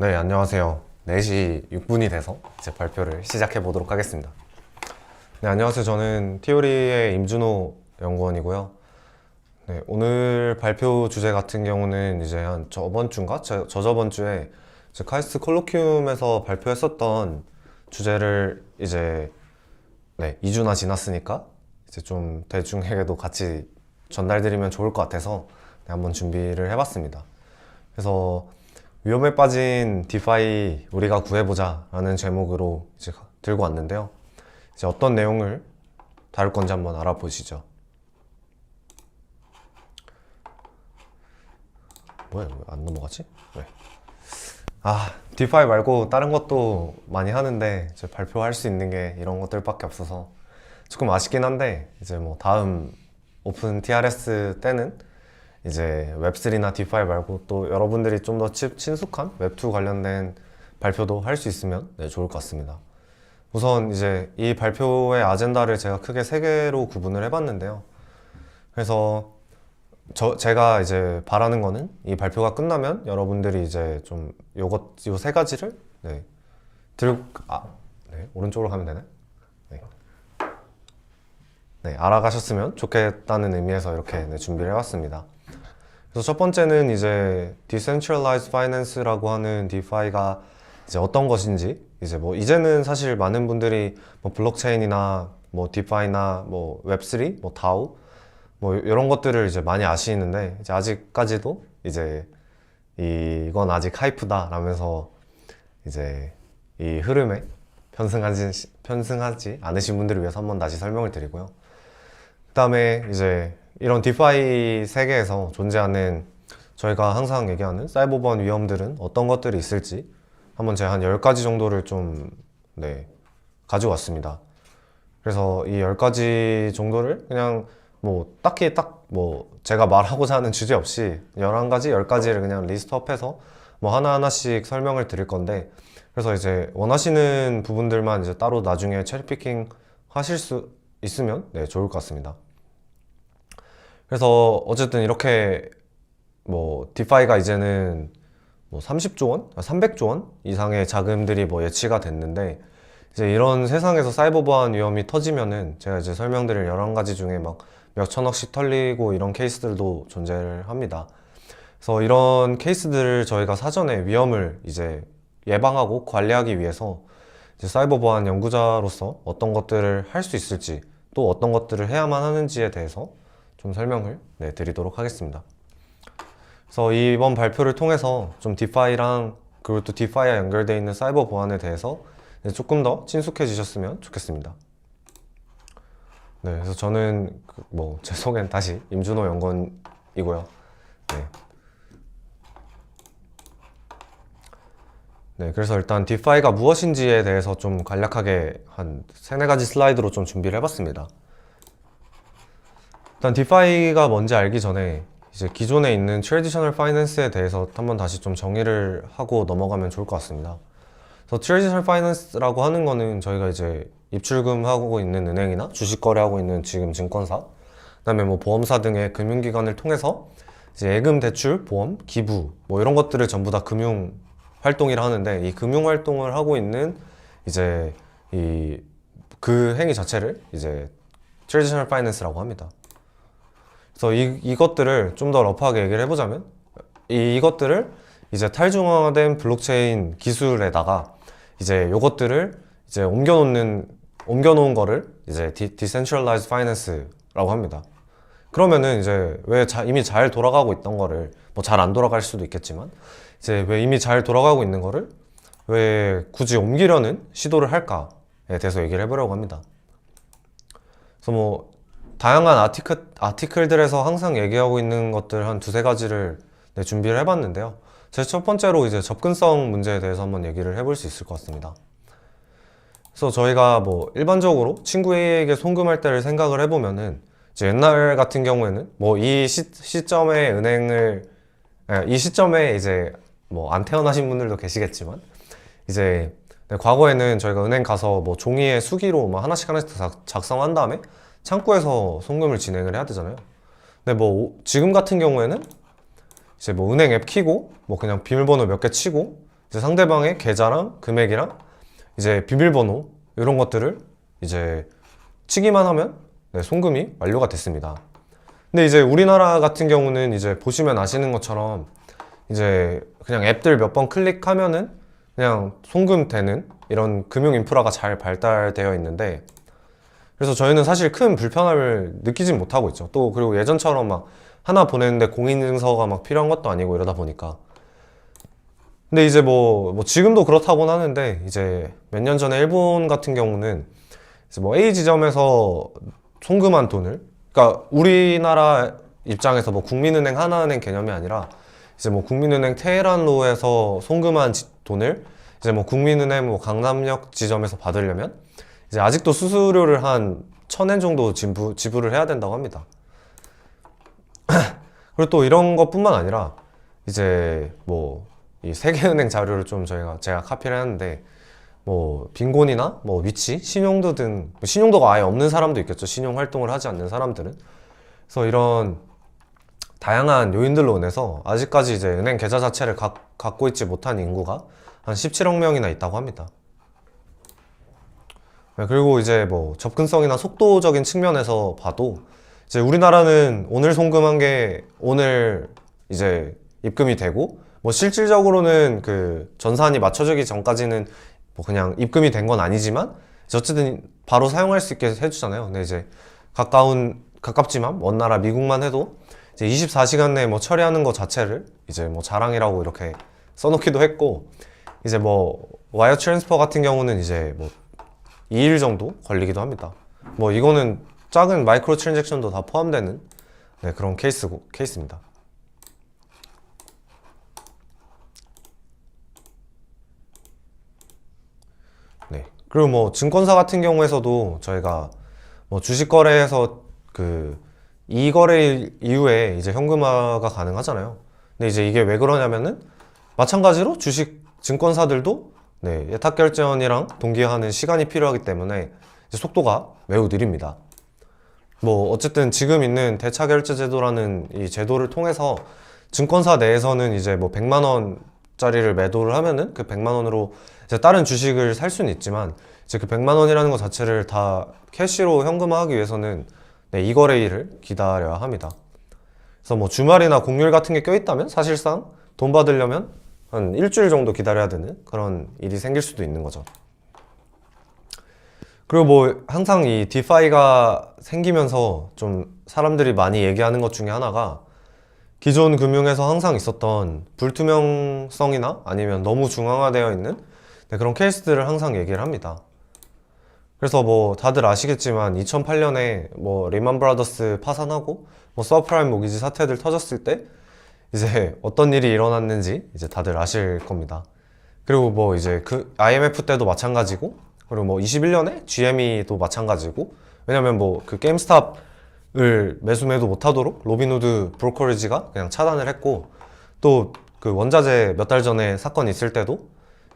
네, 안녕하세요. 4시 6분이 돼서 이제 발표를 시작해 보도록 하겠습니다. 네, 안녕하세요. 저는 티오리의 임준호 연구원이고요. 네, 오늘 발표 주제 같은 경우는 이제 한 저번 주인가? 저저번 주에 이제 카이스트 콜로키움에서 발표했었던 주제를 이제 2주나 지났으니까 이제 좀 대중에게도 같이 전달드리면 좋을 것 같아서 한번 준비를 해봤습니다. 그래서 위험에 빠진 디파이 우리가 구해보자 라는 제목으로 이제 들고 왔는데요. 이제 어떤 내용을 다룰 건지 한번 알아보시죠. 뭐야, 왜 안 넘어가지? 네. 디파이 말고 다른 것도 많이 하는데 이제 발표할 수 있는 게 이런 것들밖에 없어서 조금 아쉽긴 한데, 이제 뭐 다음 오픈 TRS 때는 이제 웹3나 디파이 말고 또 여러분들이 좀 더 친숙한 웹2 관련된 발표도 할 수 있으면 좋을 것 같습니다. 우선 이제 이 발표의 아젠다를 제가 크게 3개로 구분을 해봤는데요. 그래서 제가 이제 바라는 거는 이 발표가 끝나면 여러분들이 이제 좀 요 3가지를 오른쪽으로 가면 되나요? 알아가셨으면 좋겠다는 의미에서 이렇게 준비를 해봤습니다. 그래서 첫 번째는 이제 Decentralized Finance라고 하는 DeFi가 이제 어떤 것인지, 이제 뭐 이제는 사실 많은 분들이 뭐 블록체인이나 뭐 DeFi나 뭐 웹3, 뭐 DAO 뭐 이런 것들을 이제 많이 아시는데, 이제 아직까지도 이제 이건 아직 하이프다 라면서 이제 이 흐름에 편승하지 않으신 분들을 위해서 한번 다시 설명을 드리고요. 그 다음에 이제 이런 디파이 세계에서 존재하는 저희가 항상 얘기하는 사이버보안 위험들은 어떤 것들이 있을지 한번 제가 한 10가지 정도를 좀 가지고 왔습니다. 그래서 이 10가지 정도를 그냥 뭐 딱히 제가 말하고자 하는 주제 없이 11가지, 10가지를 그냥 리스트업해서 뭐 하나하나씩 설명을 드릴 건데, 그래서 이제 원하시는 부분들만 이제 따로 나중에 체리피킹 하실 수 있으면 좋을 것 같습니다. 그래서 어쨌든 이렇게 뭐 디파이가 이제는 뭐 30조 원, 300조 원 이상의 자금들이 뭐 예치가 됐는데, 이제 이런 세상에서 사이버 보안 위험이 터지면은 제가 이제 설명드릴 11가지 중에 막 몇 천억씩 털리고 이런 케이스들도 존재를 합니다. 그래서 이런 케이스들을 저희가 사전에 위험을 이제 예방하고 관리하기 위해서 이제 사이버 보안 연구자로서 어떤 것들을 할 수 있을지, 또 어떤 것들을 해야만 하는지에 대해서 좀 설명을 드리도록 하겠습니다. 그래서 이번 발표를 통해서 좀 디파이랑 그리고 또 디파이와 연결되어 있는 사이버 보안에 대해서 조금 더 친숙해지셨으면 좋겠습니다. 그래서 저는 제 소개는 다시 임준호 연구원이고요. 그래서 일단 디파이가 무엇인지에 대해서 좀 간략하게 한 3-4가지 슬라이드로 좀 준비를 해봤습니다. 일단 디파이가 뭔지 알기 전에 이제 기존에 있는 트래디셔널 파이낸스에 대해서 한번 다시 좀 정의를 하고 넘어가면 좋을 것 같습니다. 그래서 트래디셔널 파이낸스라고 하는 거는 저희가 이제 입출금하고 있는 은행이나 주식 거래하고 있는 지금 증권사, 그다음에 뭐 보험사 등의 금융기관을 통해서 이제 예금, 대출, 보험, 기부 뭐 이런 것들을 전부 다 금융 활동이라 하는데, 이 금융 활동을 하고 있는 이제 그 행위 자체를 이제 트래디셔널 파이낸스라고 합니다. 그래서 이것들을 좀 더 러프하게 얘기를 해보자면, 이것들을 이제 탈중앙화된 블록체인 기술에다가 이제 요것들을 이제 옮겨놓은 거를 이제 Decentralized Finance라고 합니다. 그러면은 이제 왜 이미 잘 돌아가고 있던 거를, 뭐 잘 안 돌아갈 수도 있겠지만, 이제 왜 이미 잘 돌아가고 있는 거를 왜 굳이 옮기려는 시도를 할까에 대해서 얘기를 해보려고 합니다. 그래서 뭐 다양한 아티클들에서 항상 얘기하고 있는 것들 한 2-3가지를 준비를 해봤는데요. 제 첫 번째로 이제 접근성 문제에 대해서 한번 얘기를 해볼 수 있을 것 같습니다. 그래서 저희가 뭐 일반적으로 친구 A에게 송금할 때를 생각을 해보면은, 이제 옛날 같은 경우에는 뭐 이 시점에 이 시점에 이제 뭐 안 태어나신 분들도 계시겠지만, 이제 과거에는 저희가 은행 가서 뭐 종이에 수기로 뭐 하나씩 작성한 다음에 창구에서 송금을 진행을 해야 되잖아요. 근데 뭐 지금 같은 경우에는 이제 뭐 은행 앱 키고 뭐 그냥 비밀번호 몇 개 치고 이제 상대방의 계좌랑 금액이랑 이제 비밀번호 이런 것들을 이제 치기만 하면 네, 송금이 완료가 됐습니다. 근데 이제 우리나라 같은 경우는 이제 보시면 아시는 것처럼 이제 그냥 앱들 몇 번 클릭하면은 그냥 송금되는 이런 금융 인프라가 잘 발달되어 있는데, 그래서 저희는 사실 큰 불편함을 느끼진 못하고 있죠. 또 그리고 예전처럼 막 하나 보내는데 공인인증서가 막 필요한 것도 아니고 이러다 보니까. 근데 이제 뭐 지금도 그렇다고는 하는데, 이제 몇 년 전에 일본 같은 경우는 이제 뭐 A 지점에서 송금한 돈을, 그러니까 우리나라 입장에서 뭐 국민은행 하나은행 개념이 아니라 이제 뭐 국민은행 테헤란로에서 송금한 돈을 이제 뭐 국민은행 뭐 강남역 지점에서 받으려면 이제 아직도 수수료를 한 1,000엔 정도 지불을 해야 된다고 합니다. 그리고 또 이런 것뿐만 아니라 이제 뭐 이 세계은행 자료를 좀 제가 카피를 했는데, 뭐 빈곤이나 뭐 위치, 신용도 등, 신용도가 아예 없는 사람도 있겠죠. 신용 활동을 하지 않는 사람들은. 그래서 이런 다양한 요인들로 인해서 아직까지 이제 은행 계좌 자체를 갖고 있지 못한 인구가 한 17억 명이나 있다고 합니다. 네, 그리고 이제 뭐 접근성이나 속도적인 측면에서 봐도 이제 우리나라는 오늘 송금한 게 오늘 이제 입금이 되고, 뭐 실질적으로는 그 전산이 맞춰지기 전까지는 뭐 그냥 입금이 된 건 아니지만 어쨌든 바로 사용할 수 있게 해주잖아요. 근데 이제 가깝지만 먼 나라 미국만 해도 이제 24시간 내에 뭐 처리하는 것 자체를 이제 뭐 자랑이라고 이렇게 써놓기도 했고, 이제 뭐 와이어 트랜스퍼 같은 경우는 이제 뭐 2일 정도 걸리기도 합니다. 뭐 이거는 작은 마이크로 트랜잭션도 다 포함되는 네, 그런 케이스입니다. 네. 그리고 뭐 증권사 같은 경우에서도 저희가 뭐 주식 거래에서 그 이거래 이후에 이제 현금화가 가능하잖아요. 근데 이제 이게 왜 그러냐면은 마찬가지로 주식 증권사들도 네, 예탁 결제원이랑 동기화하는 시간이 필요하기 때문에 이제 속도가 매우 느립니다. 뭐 어쨌든 지금 있는 대차 결제 제도라는 이 제도를 통해서 증권사 내에서는 이제 뭐 100만 원짜리를 매도를 하면은 그 100만 원으로 이제 다른 주식을 살 수는 있지만, 이제 그 100만 원이라는 것 자체를 다 캐시로 현금화하기 위해서는 네, 이거래일을 기다려야 합니다. 그래서 뭐 주말이나 공휴일 같은 게 껴있다면 사실상 돈 받으려면 한 일주일 정도 기다려야 되는 그런 일이 생길 수도 있는 거죠. 그리고 뭐 항상 이 디파이가 생기면서 좀 사람들이 많이 얘기하는 것 중에 하나가 기존 금융에서 항상 있었던 불투명성이나 아니면 너무 중앙화되어 있는 네, 그런 케이스들을 항상 얘기를 합니다. 그래서 뭐 다들 아시겠지만 2008년에 뭐 리만 브라더스 파산하고 뭐 서프라임 모기지 사태들 터졌을 때 이제 어떤 일이 일어났는지 이제 다들 아실 겁니다. 그리고 뭐 이제 그 IMF 때도 마찬가지고, 그리고 뭐 21년에 GME도 마찬가지고, 왜냐면 뭐 그 게임스탑을 매수 못하도록 로빈후드 브로커리지가 그냥 차단을 했고, 또 그 원자재 몇 달 전에 사건 있을 때도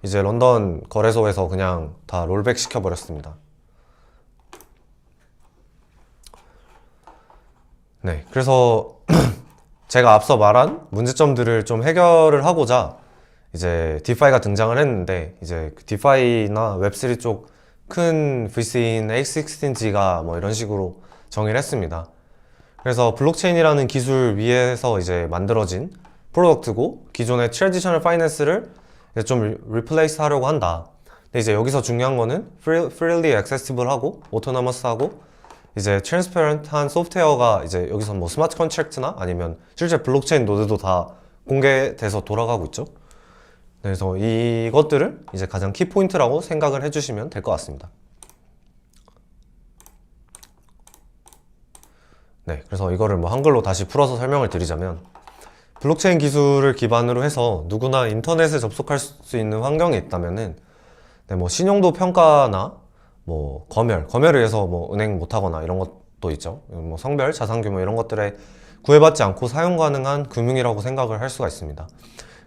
이제 런던 거래소에서 그냥 다 롤백 시켜버렸습니다. 네, 그래서 제가 앞서 말한 문제점들을 좀 해결을 하고자 이제 디파이가 등장을 했는데, 이제 그 디파이나 웹3 쪽 큰 VC인 A16G가 뭐 이런 식으로 정의를 했습니다. 그래서 블록체인이라는 기술 위에서 이제 만들어진 프로덕트고, 기존의 트래디셔널 파이낸스를 좀 리플레이스 하려고 한다. 근데 이제 여기서 중요한 거는 freely accessible 하고 autonomous 하고 이제 트랜스퍼런트한 소프트웨어가 이제 여기서 뭐 스마트 컨트랙트나 아니면 실제 블록체인 노드도 다 공개돼서 돌아가고 있죠. 그래서 이것들을 이제 가장 키포인트라고 생각을 해주시면 될 것 같습니다. 네, 그래서 이거를 뭐 한글로 다시 풀어서 설명을 드리자면, 블록체인 기술을 기반으로 해서 누구나 인터넷에 접속할 수 있는 환경이 있다면은 네, 뭐 신용도 평가나 뭐 검열을 위해서 뭐 은행 못하거나 이런 것도 있죠. 뭐 성별, 자산 규모 이런 것들에 구애받지 않고 사용 가능한 금융이라고 생각을 할 수가 있습니다.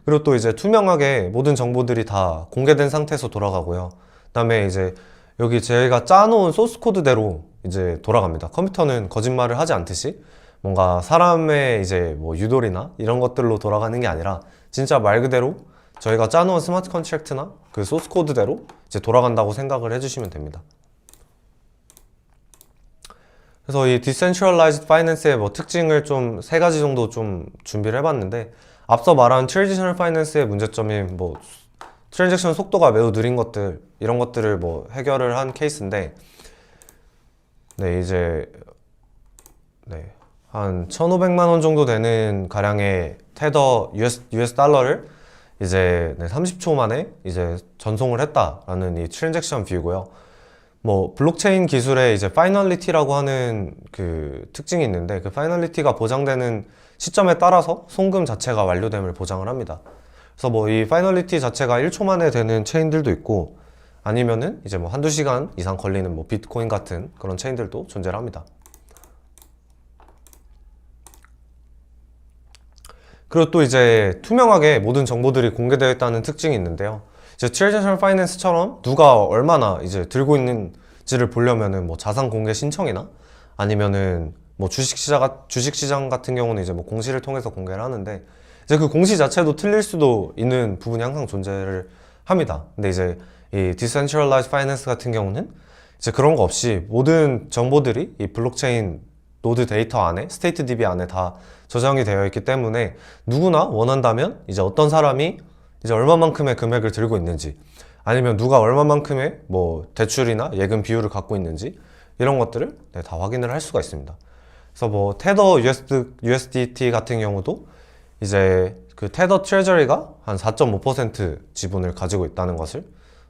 그리고 또 이제 투명하게 모든 정보들이 다 공개된 상태에서 돌아가고요. 그다음에 이제 여기 저희가 짜놓은 소스 코드대로 이제 돌아갑니다. 컴퓨터는 거짓말을 하지 않듯이 뭔가 사람의 이제 뭐 유도리나 이런 것들로 돌아가는 게 아니라 진짜 말 그대로 저희가 짜놓은 스마트 컨트랙트나 그 소스 코드대로 이제 돌아간다고 생각을 해주시면 됩니다. 그래서 이 Decentralized Finance의 뭐 특징을 좀 세 가지 정도 좀 준비를 해봤는데, 앞서 말한 Traditional Finance의 문제점이 뭐 트랜잭션 속도가 매우 느린 것들, 이런 것들을 뭐 해결을 한 케이스인데, 네, 이제 한 1,500만 원 정도 되는 가량의 테더 US 달러를 이제 30초 만에 이제 전송을 했다라는 이 트랜잭션 뷰고요. 뭐 블록체인 기술에 이제 파이널리티라고 하는 그 특징이 있는데, 그 파이널리티가 보장되는 시점에 따라서 송금 자체가 완료됨을 보장을 합니다. 그래서 뭐 이 파이널리티 자체가 1초 만에 되는 체인들도 있고, 아니면은 이제 뭐 한두 시간 이상 걸리는 뭐 비트코인 같은 그런 체인들도 존재를 합니다. 그리고 또 이제 투명하게 모든 정보들이 공개되어 있다는 특징이 있는데요. 이제 트레디셔널 파이낸스처럼 누가 얼마나 이제 들고 있는지를 보려면은 뭐 자산 공개 신청이나 아니면은 뭐 주식시장 같은 경우는 이제 뭐 공시를 통해서 공개를 하는데, 이제 그 공시 자체도 틀릴 수도 있는 부분이 항상 존재를 합니다. 근데 이제 이 Decentralized Finance 같은 경우는 이제 그런 거 없이 모든 정보들이 이 블록체인 노드 데이터 안에, 스테이트 DB 안에 다 저장이 되어 있기 때문에 누구나 원한다면 이제 어떤 사람이 이제 얼마만큼의 금액을 들고 있는지, 아니면 누가 얼마만큼의 뭐 대출이나 예금 비율을 갖고 있는지, 이런 것들을 다 확인을 할 수가 있습니다. 그래서 뭐 테더 USDT 같은 경우도 이제 그 테더 트레저리가 한 4.5% 지분을 가지고 있다는 것을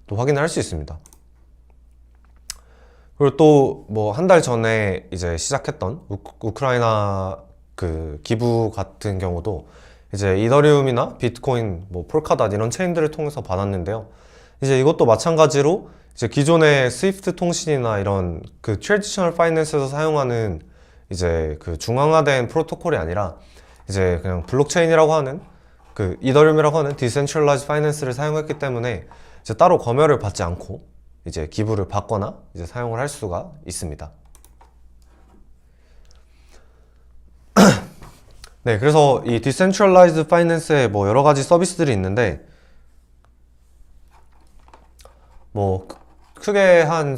또 확인을 할 수 있습니다. 그리고 또 뭐 한 달 전에 이제 시작했던 우크라이나 그 기부 같은 경우도 이제 이더리움이나 비트코인, 뭐 폴카닷 이런 체인들을 통해서 받았는데요. 이제 이것도 마찬가지로 이제 기존의 스위프트 통신이나 이런 그 트래디셔널 파이낸스에서 사용하는 이제 그 중앙화된 프로토콜이 아니라 이제 그냥 블록체인이라고 하는 그 이더리움이라고 하는 디센트럴라이즈 파이낸스를 사용했기 때문에 이제 따로 검열을 받지 않고 이제 기부를 받거나 이제 사용을 할 수가 있습니다. 네, 그래서 이 디센트럴라이즈드 파이낸스에 뭐 여러 가지 서비스들이 있는데, 뭐 크게 한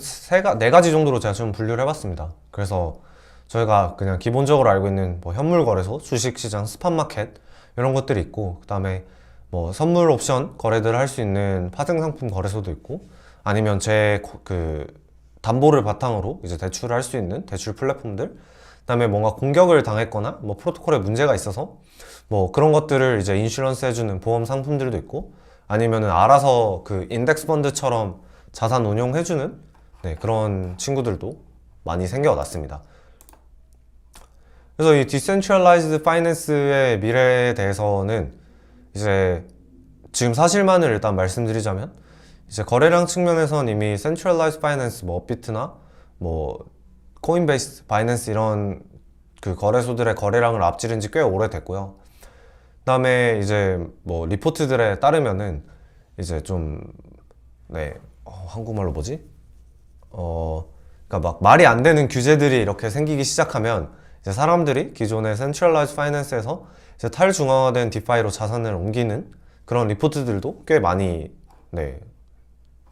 네 가지 정도로 제가 좀 분류를 해봤습니다. 그래서 저희가 그냥 기본적으로 알고 있는 뭐 현물 거래소, 주식시장, 스팟마켓 이런 것들이 있고, 그 다음에 뭐 선물 옵션 거래들을 할 수 있는 파생상품 거래소도 있고, 아니면 제 그 담보를 바탕으로 이제 대출을 할 수 있는 대출 플랫폼들, 그 다음에 뭔가 공격을 당했거나 뭐 프로토콜에 문제가 있어서 뭐 그런 것들을 이제 인슈런스 해주는 보험 상품들도 있고, 아니면은 알아서 그 인덱스 펀드처럼 자산 운용해주는 그런 친구들도 많이 생겨났습니다. 그래서 이 디센트럴라이즈드 파이낸스의 미래에 대해서는 이제 지금 사실만을 일단 말씀드리자면, 이제 거래량 측면에선 이미 센트럴라이즈 파이낸스, 뭐 업비트나 뭐 코인베이스, 바이낸스 이런 그 거래소들의 거래량을 앞지른 지 꽤 오래됐고요. 그 다음에 이제 뭐 리포트들에 따르면은 이제 좀 한국말로 뭐지? 그러니까 막 말이 안 되는 규제들이 이렇게 생기기 시작하면 이제 사람들이 기존의 센트럴라이즈 파이낸스에서 이제 탈중앙화된 디파이로 자산을 옮기는 그런 리포트들도 꽤 많이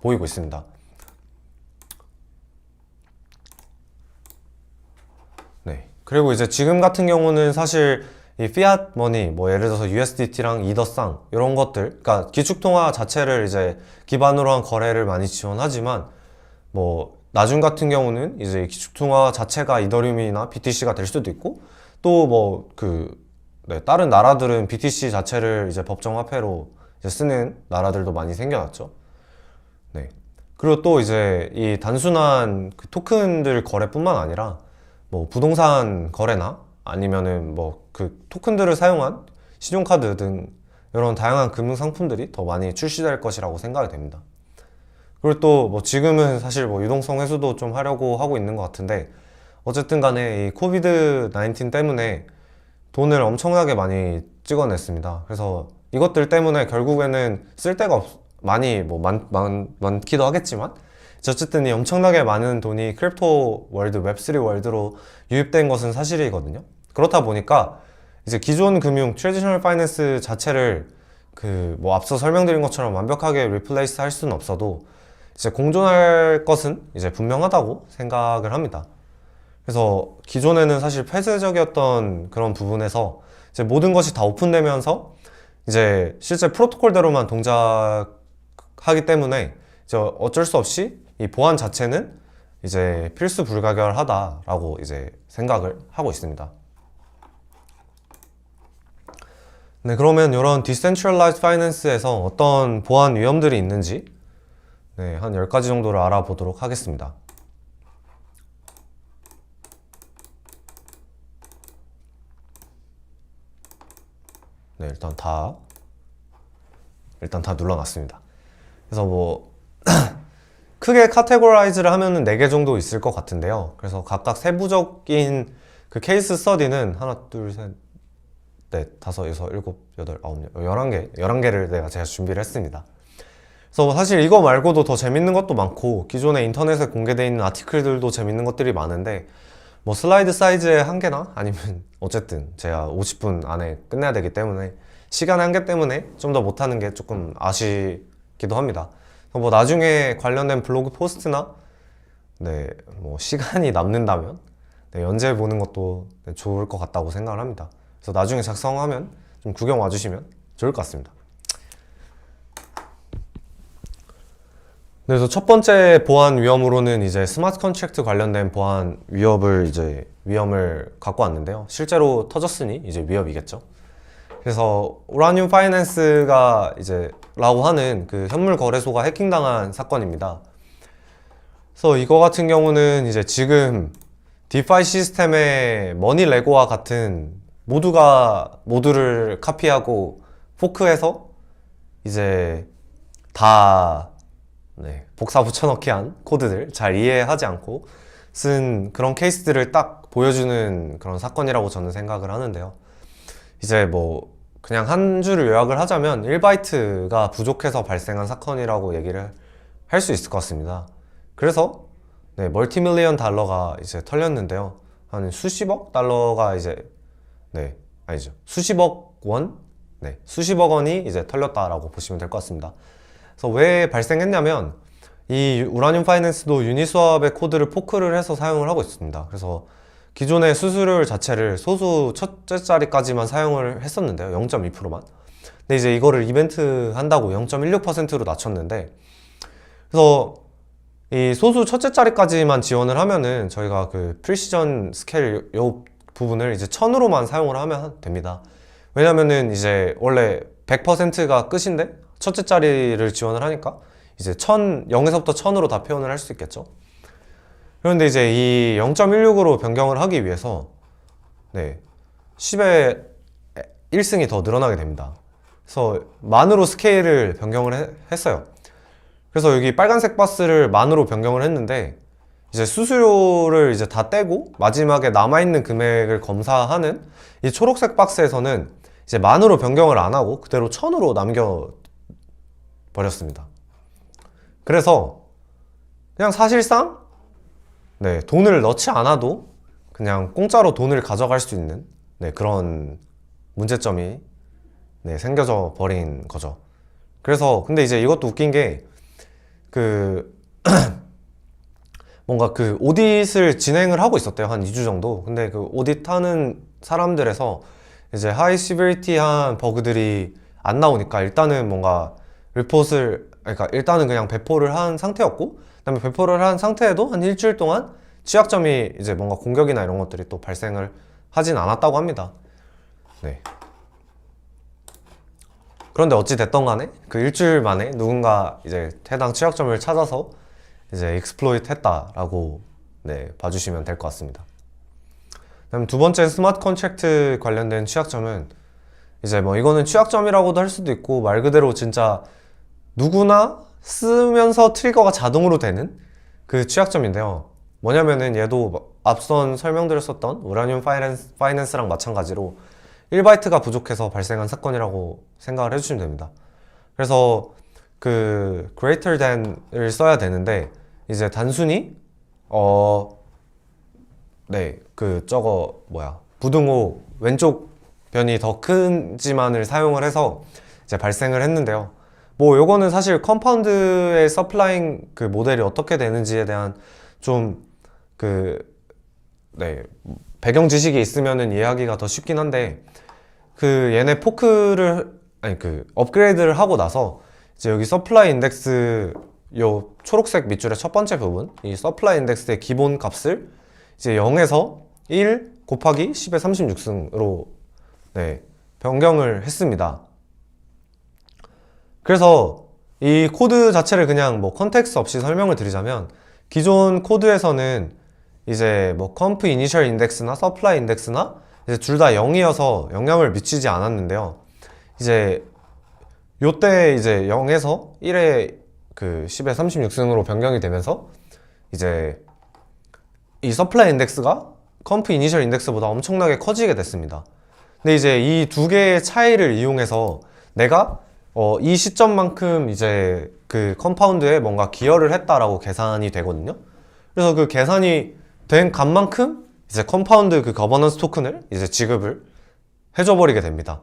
보이고 있습니다. 그리고 이제 지금 같은 경우는 사실 이 피앗 머니, 뭐 예를 들어서 USDT랑 이더쌍 이런 것들, 그러니까 기축통화 자체를 이제 기반으로 한 거래를 많이 지원하지만, 뭐 나중 같은 경우는 이제 기축통화 자체가 이더리움이나 BTC가 될 수도 있고, 또 뭐 다른 나라들은 BTC 자체를 이제 법정화폐로 이제 쓰는 나라들도 많이 생겨났죠. 그리고 또 이제 이 단순한 그 토큰들 거래뿐만 아니라 뭐 부동산 거래나 아니면은 뭐 그 토큰들을 사용한 신용카드 등 이런 다양한 금융 상품들이 더 많이 출시될 것이라고 생각이 됩니다. 그리고 또 뭐 지금은 사실 뭐 유동성 회수도 좀 하려고 하고 있는 것 같은데, 어쨌든 간에 이 코비드 19 때문에 돈을 엄청나게 많이 찍어냈습니다. 그래서 이것들 때문에 결국에는 쓸 데가 많이 뭐 많기도 하겠지만, 어쨌든 이 엄청나게 많은 돈이 크립토 월드, 웹3 월드로 유입된 것은 사실이거든요. 그렇다 보니까 이제 기존 금융, 트래디셔널 파이낸스 자체를 그 뭐 앞서 설명드린 것처럼 완벽하게 리플레이스 할 수는 없어도 이제 공존할 것은 이제 분명하다고 생각을 합니다. 그래서 기존에는 사실 폐쇄적이었던 그런 부분에서 이제 모든 것이 다 오픈되면서 이제 실제 프로토콜대로만 동작하기 때문에 이제 어쩔 수 없이 이 보안 자체는 이제 필수 불가결하다라고 이제 생각을 하고 있습니다. 네, 그러면 이런 Decentralized Finance에서 어떤 보안 위험들이 있는지 네, 한 10가지 정도를 알아보도록 하겠습니다. 네, 일단 다 눌러놨습니다. 그래서 뭐 크게 카테고라이즈를 하면은 4개 정도 있을 것 같은데요. 그래서 각각 세부적인 그 케이스 스터디는 하나, 둘, 셋, 넷, 다섯, 여섯, 일곱, 여덟, 아홉, 11개를 제가 준비를 했습니다. 그래서 사실 이거 말고도 더 재밌는 것도 많고 기존에 인터넷에 공개되어 있는 아티클들도 재밌는 것들이 많은데 뭐 슬라이드 사이즈의 한계나 아니면 어쨌든 제가 50분 안에 끝내야 되기 때문에 시간의 한계 때문에 좀 더 못하는 게 조금 아쉽기도 합니다. 뭐 나중에 관련된 블로그 포스트나 네, 뭐 시간이 남는다면 네, 연재 보는 것도 네, 좋을 것 같다고 생각을 합니다. 그래서 나중에 작성하면 좀 구경 와주시면 좋을 것 같습니다. 그래서 첫 번째 보안 위험으로는 이제 스마트 컨트랙트 관련된 보안 위험을 갖고 왔는데요. 실제로 터졌으니 이제 위협이겠죠. 그래서 우라늄 파이낸스가 이제 라고 하는 그 현물 거래소가 해킹당한 사건입니다. 그래서 이거 같은 경우는 이제 지금 디파이 시스템의 머니레고와 같은 모두가 모두를 카피하고 포크해서 이제 다 네, 복사 붙여넣기 한 코드들 잘 이해하지 않고 쓴 그런 케이스들을 딱 보여주는 그런 사건이라고 저는 생각을 하는데요. 이제 뭐 그냥 한 줄을 요약을 하자면 1바이트가 부족해서 발생한 사건이라고 얘기를 할 수 있을 것 같습니다. 그래서 네, 멀티밀리언 달러가 이제 털렸는데요. 한 수십억 달러가 이제 네, 아니죠. 수십억 원? 네, 수십억 원이 이제 털렸다라고 보시면 될 것 같습니다. 그래서 왜 발생했냐면 이 우라늄 파이낸스도 유니스왑의 코드를 포크를 해서 사용을 하고 있습니다. 그래서 기존의 수수료율 자체를 소수 첫째 자리까지만 사용을 했었는데요. 0.2%만. 근데 이제 이거를 이벤트 한다고 0.16%로 낮췄는데 그래서 이 소수 첫째 자리까지만 지원을 하면은 저희가 그 프리시전 스케일 요 부분을 이제 1000으로만 사용을 하면 됩니다. 왜냐면은 이제 원래 100%가 끝인데 첫째 자리를 지원을 하니까 이제 0에서부터 1000으로 다 표현을 할 수 있겠죠. 그런데 이제 이 0.16으로 변경을 하기 위해서 네, 10의 1승이 더 늘어나게 됩니다. 그래서 만으로 스케일을 변경을 했어요. 그래서 여기 빨간색 박스를 만으로 변경을 했는데 이제 수수료를 이제 다 떼고 마지막에 남아있는 금액을 검사하는 이 초록색 박스에서는 이제 만으로 변경을 안 하고 그대로 1000으로 남겨버렸습니다. 그래서 그냥 사실상 네, 돈을 넣지 않아도 그냥 공짜로 돈을 가져갈 수 있는 네, 그런 문제점이 네, 생겨져 버린 거죠. 그래서 근데 이제 이것도 웃긴 게 그 뭔가 그 오딧을 진행을 하고 있었대요. 한 2주 정도. 근데 그 오딧 하는 사람들에서 이제 하이 시비리티한 버그들이 안 나오니까 일단은 뭔가 그러니까 일단은 그냥 배포를 한 상태였고 그다음에 배포를 한 상태에도 한 일주일 동안 취약점이 이제 뭔가 공격이나 이런 것들이 또 발생을 하진 않았다고 합니다. 네. 그런데 어찌 됐던 간에 그 일주일 만에 누군가 이제 해당 취약점을 찾아서 이제 익스플로이트 했다라고 네, 봐주시면 될 것 같습니다. 그다음 두 번째 스마트 컨트랙트 관련된 취약점은 이제 뭐 이거는 취약점이라고도 할 수도 있고 말 그대로 진짜 누구나 쓰면서 트리거가 자동으로 되는 그 취약점인데요. 뭐냐면은 얘도 앞선 설명드렸었던 우라늄 파이낸스랑 마찬가지로 1바이트가 부족해서 발생한 사건이라고 생각을 해주시면 됩니다. 그래서 그 greater than을 써야 되는데 이제 단순히 네, 그 부등호 왼쪽 변이 더 큰지만을 사용을 해서 이제 발생을 했는데요. 뭐 요거는 사실 컴파운드의 서플라잉 그 모델이 어떻게 되는지에 대한 좀 배경 지식이 있으면은 이해하기가 더 쉽긴 한데, 그 얘네 포크를 업그레이드를 하고 나서 이제 여기 서플라이 인덱스 요 초록색 밑줄의 첫 번째 부분, 이 서플라이 인덱스의 기본 값을 이제 0에서 1 곱하기 10의 36승으로 변경을 했습니다. 그래서 이 코드 자체를 그냥 뭐 컨텍스트 없이 설명을 드리자면, 기존 코드에서는 이제 뭐 컴프 이니셜 인덱스나 서플라이 인덱스나 이제 둘 다 0이어서 영향을 미치지 않았는데요. 이제 요때 이제 0에서 1에 그 10의 36승으로 변경이 되면서 이제 이 서플라이 인덱스가 컴프 이니셜 인덱스보다 엄청나게 커지게 됐습니다. 근데 이제 이 두 개의 차이를 이용해서 내가 이 시점만큼 이제 그 컴파운드에 뭔가 기여를 했다라고 계산이 되거든요. 그래서 그 계산이 된 값만큼 이제 컴파운드 그 거버넌스 토큰을 이제 지급을 해줘 버리게 됩니다.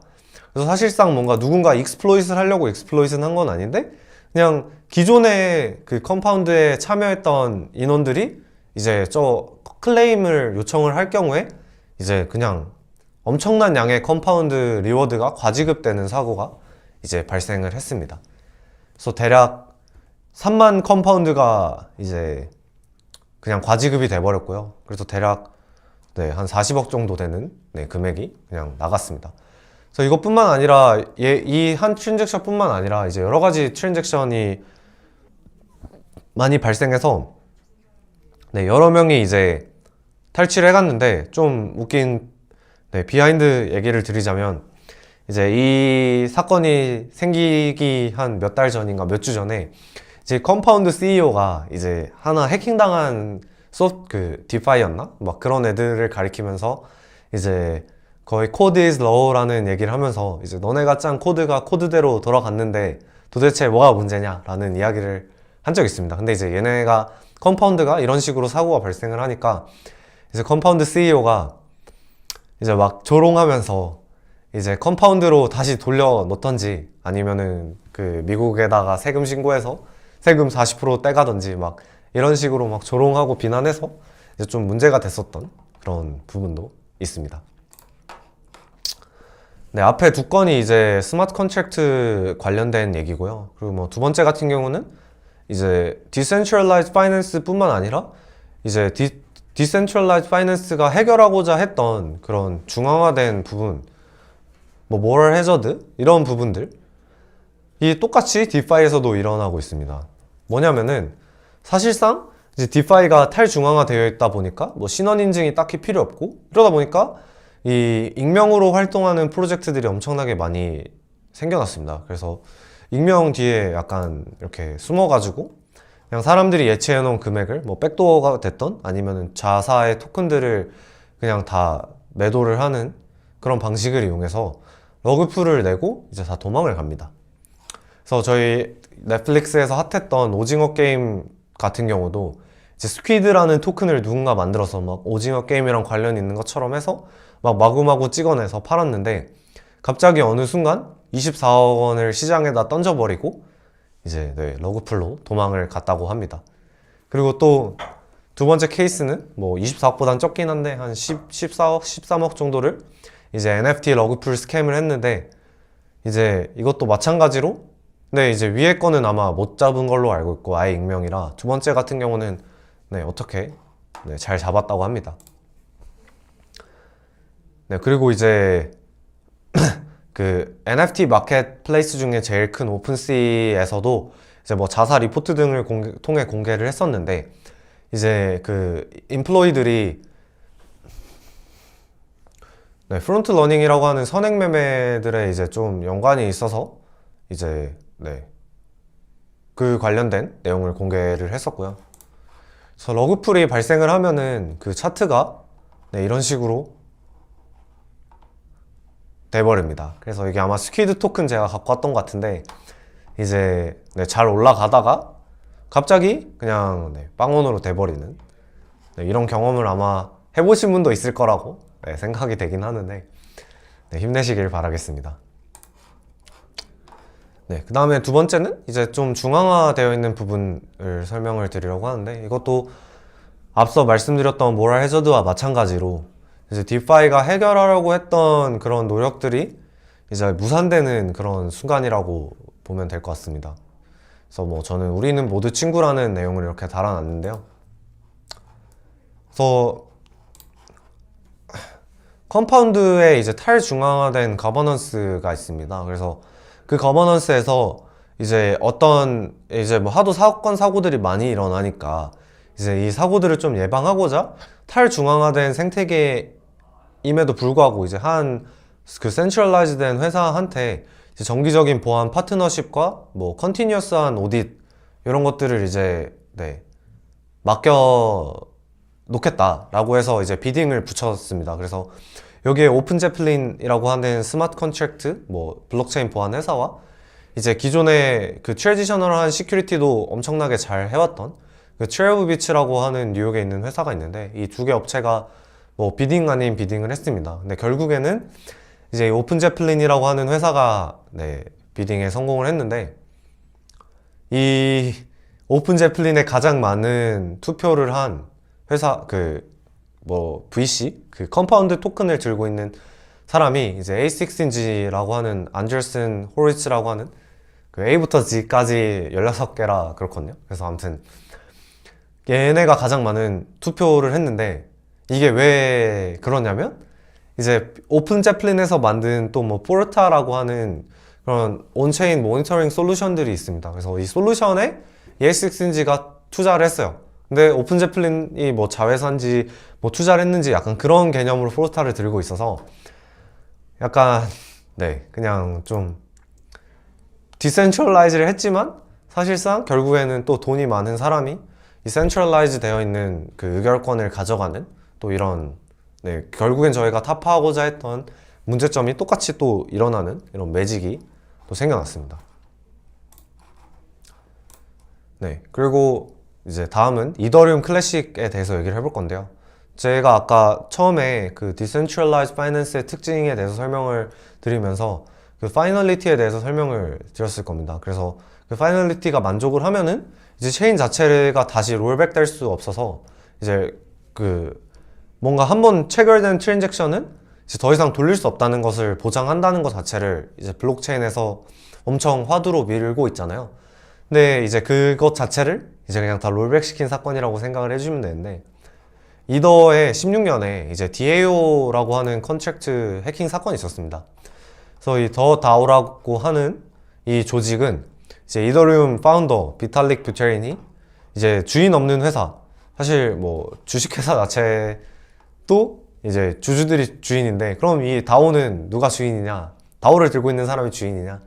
그래서 사실상 뭔가 누군가 익스플로잇을 하려고 익스플로잇은 한 건 아닌데, 그냥 기존에 그 컴파운드에 참여했던 인원들이 이제 저 클레임을 요청을 할 경우에 이제 그냥 엄청난 양의 컴파운드 리워드가 과지급되는 사고가 이제 발생을 했습니다. 그래서 대략 3만 컴파운드가 이제 그냥 과지급이 돼버렸고요. 그래서 대략 한 40억 정도 되는 금액이 그냥 나갔습니다. 그래서 이것뿐만 아니라 이 한 트랜잭션 뿐만 아니라 이제 여러 가지 트랜잭션이 많이 발생해서 여러 명이 이제 탈취를 해갔는데, 좀 웃긴 비하인드 얘기를 드리자면, 이제 이 사건이 생기기 한 몇 달 전인가 몇 주 전에 이제 컴파운드 CEO가 이제 하나 해킹당한 디파이였나? 막 그런 애들을 가리키면서 이제 거의 코드 is law라는 얘기를 하면서, 이제 너네가 짠 코드가 코드대로 돌아갔는데 도대체 뭐가 문제냐? 라는 이야기를 한 적이 있습니다. 근데 이제 얘네가 컴파운드가 이런 식으로 사고가 발생을 하니까 이제 컴파운드 CEO가 이제 막 조롱하면서 이제 컴파운드로 다시 돌려 놓던지, 아니면은 그 미국에다가 세금 신고해서 세금 40% 떼가던지 막 이런 식으로 막 조롱하고 비난해서 이제 좀 문제가 됐었던 그런 부분도 있습니다. 앞에 두 건이 이제 스마트 컨트랙트 관련된 얘기고요. 그리고 뭐 두 번째 같은 경우는 이제 디센트럴라이즈 파이낸스 뿐만 아니라 이제 디센트럴라이즈 파이낸스가 해결하고자 했던 그런 중앙화된 부분, 뭐 모럴 해저드 이런 부분들, 이 똑같이 디파이에서도 일어나고 있습니다. 뭐냐면은 사실상 이제 디파이가 탈중앙화 되어 있다 보니까 뭐 신원 인증이 딱히 필요 없고, 이러다 보니까 이 익명으로 활동하는 프로젝트들이 엄청나게 많이 생겨났습니다. 그래서 익명 뒤에 약간 이렇게 숨어가지고 그냥 사람들이 예치해 놓은 금액을 뭐 백도어가 됐던 아니면은 자사의 토큰들을 그냥 다 매도를 하는 그런 방식을 이용해서 러그풀을 내고 이제 다 도망을 갑니다. 그래서 저희 넷플릭스에서 핫했던 오징어 게임 같은 경우도 이제 스퀴드라는 토큰을 누군가 만들어서 막 오징어 게임이랑 관련 있는 것처럼 해서 막 마구마구 찍어내서 팔았는데, 갑자기 어느 순간 24억 원을 시장에다 던져버리고 이제 러그풀로 도망을 갔다고 합니다. 그리고 또 두 번째 케이스는 뭐 24억보단 적긴 한데 한 14억, 13억 정도를 이제 NFT 러그풀 스캠을 했는데, 이제 이것도 마찬가지로 이제 위에 거는 아마 못 잡은 걸로 알고 있고 아예 익명이라, 두 번째 같은 경우는 어떻게 잘 잡았다고 합니다. 그리고 이제 그 NFT 마켓 플레이스 중에 제일 큰 오픈시에서도 이제 뭐 자사 리포트 등을 통해 공개를 했었는데, 이제 그 인플로이들이 프론트 러닝이라고 하는 선행 매매들에 이제 좀 연관이 있어서 이제 그 관련된 내용을 공개를 했었고요. 그래서 러그풀이 발생을 하면은 그 차트가 이런 식으로 돼버립니다. 그래서 이게 아마 스퀴드 토큰 제가 갖고 왔던 것 같은데, 이제 잘 올라가다가 갑자기 그냥 빵원으로 돼버리는 이런 경험을 아마 해보신 분도 있을 거라고 생각이 되긴 하는데 힘내시길 바라겠습니다. 네, 그 다음에 두 번째는 이제 좀 중앙화되어 있는 부분을 설명을 드리려고 하는데, 이것도 앞서 말씀드렸던 모랄 해저드와 마찬가지로 이제 디파이가 해결하려고 했던 그런 노력들이 이제 무산되는 그런 순간이라고 보면 될 것 같습니다. 그래서 뭐 저는 우리는 모두 친구라는 내용을 이렇게 달아놨는데요. 그래서 컴파운드에 이제 탈중앙화된 거버넌스가 있습니다. 그래서 그 거버넌스에서 이제 어떤 이제 뭐 하도 사건 사고들이 많이 일어나니까 이제 이 사고들을 좀 예방하고자 탈중앙화된 생태계임에도 불구하고 이제 한 그 센트럴라이즈된 회사한테 이제 정기적인 보안 파트너십과 뭐 컨티뉴어스한 오딧 이런 것들을 이제 네, 맡겨 놓겠다라고 해서 이제 비딩을 붙였습니다. 그래서 여기에 오픈 제플린이라고 하는 스마트 컨트랙트 뭐 블록체인 보안 회사와 이제 기존의 그 트레디셔널한 시큐리티도 엄청나게 잘 해왔던 그 트레블비치라고 하는 뉴욕에 있는 회사가 있는데, 이 두 개 업체가 뭐 비딩 아닌 비딩을 했습니다. 근데 결국에는 이제 오픈 제플린이라고 하는 회사가 네, 비딩에 성공을 했는데, 이 오픈 제플린에 가장 많은 투표를 한 회사 그 뭐 VC 그 컴파운드 토큰을 들고 있는 사람이 이제 A6인지라고 하는 안젤슨 호리츠라고 하는 그 A부터 G까지 16개라 그렇거든요. 그래서 아무튼 얘네가 가장 많은 투표를 했는데, 이게 왜 그러냐면 이제 오픈 제플린에서 만든 또 뭐 포르타라고 하는 그런 온체인 모니터링 솔루션들이 있습니다. 그래서 이 솔루션에 A6인지가 투자를 했어요. 근데 오픈 제플린이 뭐 자회사인지 뭐 투자를 했는지 약간 그런 개념으로 포르타를 들고 있어서 약간 네, 그냥 좀 디센트럴라이즈를 했지만 사실상 결국에는 또 돈이 많은 사람이 이 센트럴라이즈 되어 있는 그 의결권을 가져가는 또 이런 네, 결국엔 저희가 타파하고자 했던 문제점이 똑같이 또 일어나는 이런 매직이 또 생겨났습니다. 네, 그리고 이제 다음은 이더리움 클래식에 대해서 얘기를 해볼 건데요. 제가 아까 처음에 그 Decentralized Finance의 특징에 대해서 설명을 드리면서 그 파이널리티에 대해서 설명을 드렸을 겁니다. 그래서 그 파이널리티가 만족을 하면은 이제 체인 자체가 다시 롤백 될 수 없어서 이제 그 뭔가 한번 체결된 트랜잭션은 이제 더 이상 돌릴 수 없다는 것을 보장한다는 것 자체를 이제 블록체인에서 엄청 화두로 밀고 있잖아요. 근데 이제 그것 자체를 이제 그냥 다 롤백 시킨 사건이라고 생각을 해주시면 되는데, 이더의 16년에 이제 DAO라고 하는 컨트랙트 해킹 사건이 있었습니다. 그래서 이 더 다오라고 하는 이 조직은 이제 이더리움 파운더 비탈릭 부테린이 이제 주인 없는 회사, 사실 뭐 주식회사 자체도 이제 주주들이 주인인데, 그럼 이 다오는 누가 주인이냐, 다오를 들고 있는 사람이 주인이냐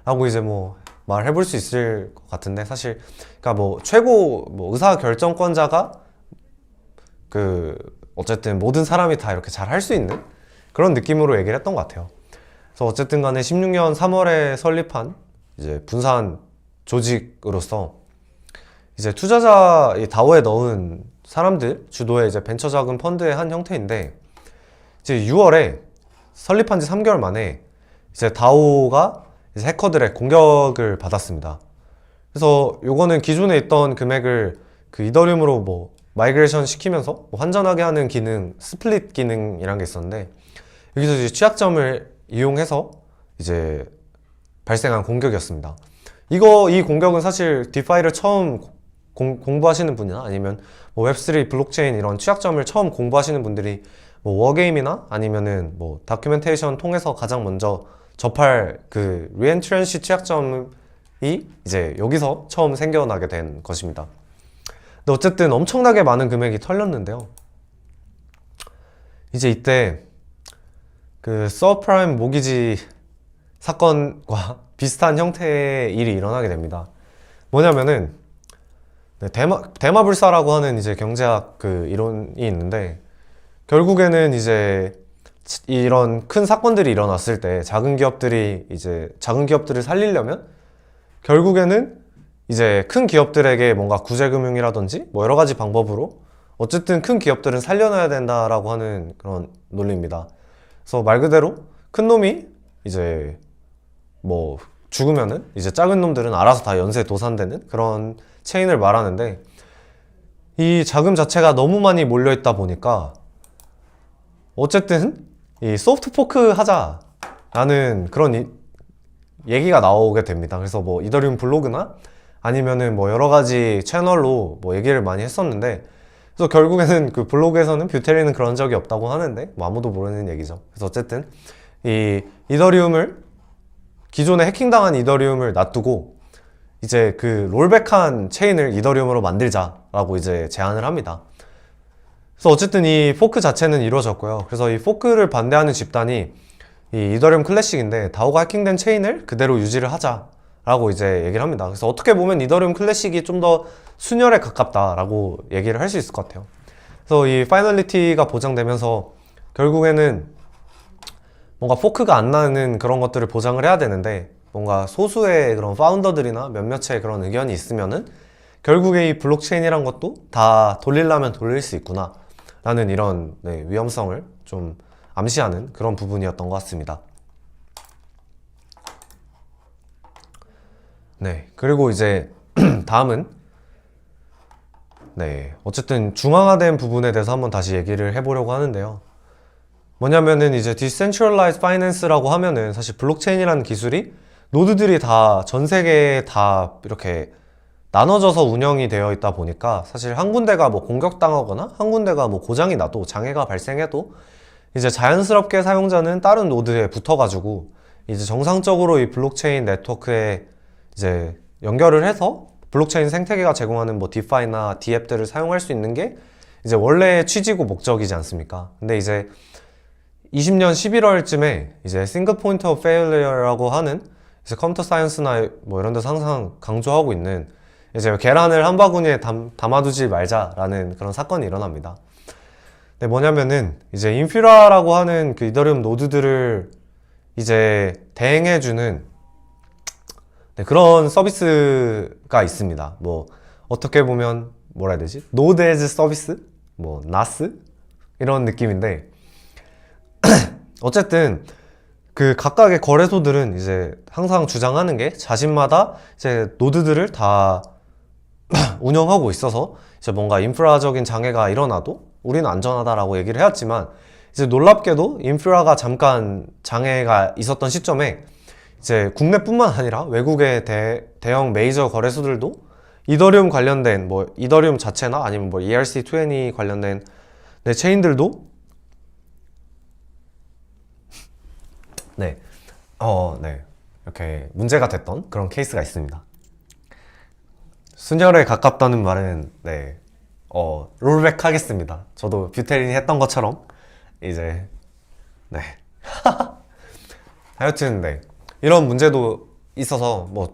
라고 이제 뭐 말해볼 수 있을 것 같은데, 사실 그러니까 뭐 최고 뭐 의사 결정권자가 그 어쨌든 모든 사람이 다 이렇게 잘 할 수 있는 그런 느낌으로 얘기를 했던 것 같아요. 그래서 어쨌든 간에 16년 3월에 설립한 이제 분산 조직으로서 이제 투자자 이 다오에 넣은 사람들 주도의 이제 벤처 자금 펀드의 한 형태인데, 이제 6월에 설립한 지 3개월 만에 이제 다오가 이제 해커들의 공격을 받았습니다. 그래서 요거는 기존에 있던 금액을 그 이더리움으로 뭐 마이그레이션 시키면서 뭐 환전하게 하는 기능, 스플릿 기능이란 게 있었는데, 여기서 이제 취약점을 이용해서 이제 발생한 공격이었습니다. 이 공격은 사실 디파이를 처음 공부하시는 분이나 아니면 뭐 웹3 블록체인 이런 취약점을 처음 공부하시는 분들이 뭐 워게임이나 아니면은 뭐 다큐멘테이션 통해서 가장 먼저 접할 그 리엔트런시 취약점이 이제 여기서 처음 생겨나게 된 것입니다. 근데 어쨌든 엄청나게 많은 금액이 털렸는데요. 이제 이때 그 서프라임 모기지 사건과 비슷한 형태의 일이 일어나게 됩니다. 뭐냐면은 네, 대마불사라고 하는 이제 경제학 그 이론이 있는데, 결국에는 이제 이런 큰 사건들이 일어났을 때 작은 기업들을 살리려면 결국에는 이제 큰 기업들에게 뭔가 구제금융이라든지 뭐 여러 가지 방법으로 어쨌든 큰 기업들은 살려놔야 된다라고 하는 그런 논리입니다. 그래서 말 그대로 큰 놈이 이제 뭐 죽으면은 이제 작은 놈들은 알아서 다 연쇄 도산되는 그런 체인을 말하는데, 이 자금 자체가 너무 많이 몰려있다 보니까 어쨌든 이 소프트 포크 하자라는 그런 얘기가 나오게 됩니다. 그래서 뭐 이더리움 블로그나 아니면은 뭐 여러 가지 채널로 뭐 얘기를 많이 했었는데, 그래서 결국에는 그 블로그에서는 뷰테리는 그런 적이 없다고 하는데 뭐 아무도 모르는 얘기죠. 그래서 어쨌든 이 이더리움을, 기존에 해킹당한 이더리움을 놔두고 이제 그 롤백한 체인을 이더리움으로 만들자라고 이제 제안을 합니다. 그래서 어쨌든 이 포크 자체는 이루어졌고요. 그래서 이 포크를 반대하는 집단이 이 이더리움 클래식인데, 다오가 해킹된 체인을 그대로 유지를 하자라고 이제 얘기를 합니다. 그래서 어떻게 보면 이더리움 클래식이 좀 더 순혈에 가깝다라고 얘기를 할 수 있을 것 같아요. 그래서 이 파이널리티가 보장되면서 결국에는 뭔가 포크가 안 나는 그런 것들을 보장을 해야 되는데, 뭔가 소수의 그런 파운더들이나 몇몇의 그런 의견이 있으면은 결국에 이 블록체인이란 것도 다 돌리려면 돌릴 수 있구나 라는 이런 위험성을 좀 암시하는 그런 부분이었던 것 같습니다. 네, 그리고 이제 다음은 어쨌든 중앙화된 부분에 대해서 한번 다시 얘기를 해보려고 하는데요. 뭐냐면은 이제 Decentralized Finance라고 하면은 사실 블록체인이라는 기술이 노드들이 다 전 세계에 다 이렇게 나눠져서 운영이 되어 있다 보니까, 사실 한 군데가 뭐 공격당하거나 한 군데가 뭐 고장이 나도, 장애가 발생해도 이제 자연스럽게 사용자는 다른 노드에 붙어가지고 이제 정상적으로 이 블록체인 네트워크에 이제 연결을 해서 블록체인 생태계가 제공하는 뭐 디파이나 디앱들을 사용할 수 있는 게 이제 원래의 취지고 목적이지 않습니까? 근데 이제 20년 11월쯤에 이제 싱글 포인트 오브 페일리어라고 하는, 이제 컴퓨터 사이언스나 뭐 이런 데서 항상 강조하고 있는, 이제 계란을 한 바구니에 담아두지 말자라는 그런 사건이 일어납니다. 네, 뭐냐면은 이제 인퓨라라고 하는 그 이더리움 노드들을 이제 대행해주는 그런 서비스가 있습니다. 뭐 어떻게 보면 뭐라 해야 되지? 노드 에즈 서비스? 뭐 나스? 이런 느낌인데, 어쨌든 그 각각의 거래소들은 이제 항상 주장하는 게 자신마다 이제 노드들을 다 운영하고 있어서 이제 뭔가 인프라적인 장애가 일어나도 우리는 안전하다라고 얘기를 해왔지만, 이제 놀랍게도 인프라가 잠깐 장애가 있었던 시점에 이제 국내뿐만 아니라 외국의 대형 메이저 거래소들도 이더리움 관련된 뭐 이더리움 자체나 아니면 뭐 ERC20 관련된 체인들도 이렇게 문제가 됐던 그런 케이스가 있습니다. 순혈에 가깝다는 말은 롤백 하겠습니다. 저도 뷰테린이 했던 것처럼 이제 하여튼 이런 문제도 있어서 뭐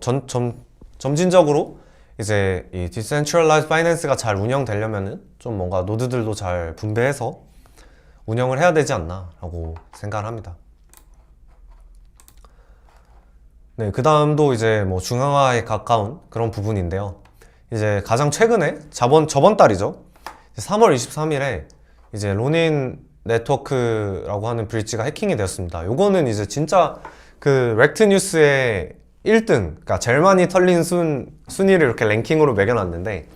점진적으로 이제 이 Decentralized Finance가 잘 운영되려면은 좀 뭔가 노드들도 잘 분배해서 운영을 해야 되지 않나 라고 생각을 합니다. 네, 그 다음도 이제 뭐 중앙화에 가까운 그런 부분인데요. 이제 가장 최근에 저번 달이죠. 3월 23일에 이제 로닌 네트워크라고 하는 브릿지가 해킹이 되었습니다. 요거는 이제 진짜 그 렉트 뉴스의 1등, 그러니까 제일 많이 털린 순위를 이렇게 랭킹으로 매겨놨는데,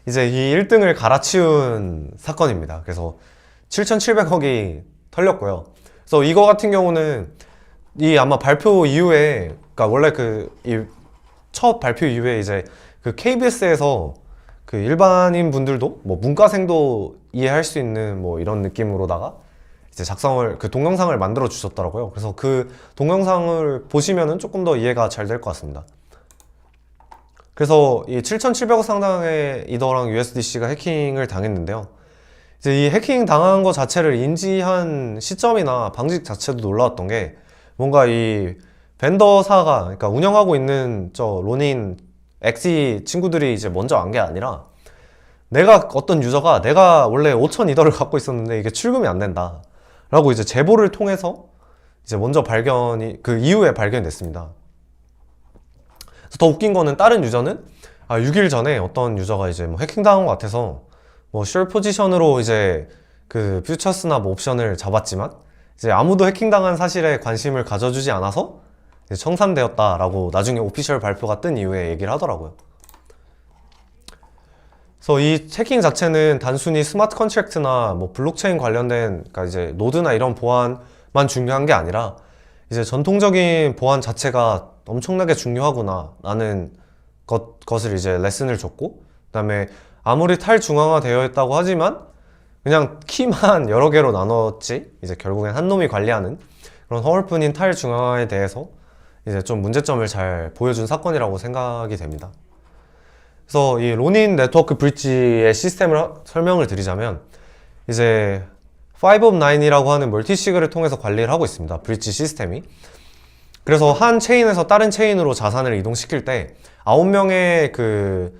이제 이 1등을 갈아치운 사건입니다. 그래서 7,700억이 털렸고요. 그래서 이거 같은 경우는 이 아마 발표 이후에, 그러니까 원래 이 첫 발표 이후에 이제 그 KBS에서 그 일반인 분들도 뭐 문과생도 이해할 수 있는 뭐 이런 느낌으로다가 이제 그 동영상을 만들어 주셨더라고요. 그래서 그 동영상을 보시면은 조금 더 이해가 잘 될 것 같습니다. 그래서 이 7,700억 상당의 이더랑 USDC가 해킹을 당했는데요. 이제 이 해킹 당한 것 자체를 인지한 시점이나 방식 자체도 놀라웠던 게, 뭔가 이 벤더사가, 그러니까 운영하고 있는 저 로닌 엑시 친구들이 이제 먼저 안 게 아니라, 어떤 유저가 내가 원래 5,000 이더를 갖고 있었는데 이게 출금이 안 된다 라고 이제 제보를 통해서 이제 먼저 그 이후에 발견됐습니다. 그래서 더 웃긴 거는, 다른 유저는 6일 전에 어떤 유저가 이제 뭐 해킹당한 것 같아서 뭐 숏 포지션으로 이제 그 퓨처스나 뭐 옵션을 잡았지만, 이제 아무도 해킹당한 사실에 관심을 가져주지 않아서 이제 청산되었다라고 나중에 오피셜 발표가 뜬 이후에 얘기를 하더라고요. 그래서 이 해킹 자체는 단순히 스마트 컨트랙트나 뭐 블록체인 관련된, 그러니까 이제 노드나 이런 보안만 중요한 게 아니라 이제 전통적인 보안 자체가 엄청나게 중요하구나 라는 것을 이제 레슨을 줬고, 그 다음에 아무리 탈중앙화 되어 있다고 하지만 그냥 키만 여러 개로 나눴지 이제 결국엔 한 놈이 관리하는 그런 허울뿐인 탈중앙화에 대해서 이제 좀 문제점을 잘 보여준 사건이라고 생각이 됩니다. 그래서 이 로닌 네트워크 브릿지의 시스템을 설명을 드리자면, 이제 5of9이라고 하는 멀티시그를 통해서 관리를 하고 있습니다. 브릿지 시스템이. 그래서 한 체인에서 다른 체인으로 자산을 이동시킬 때 9명의 그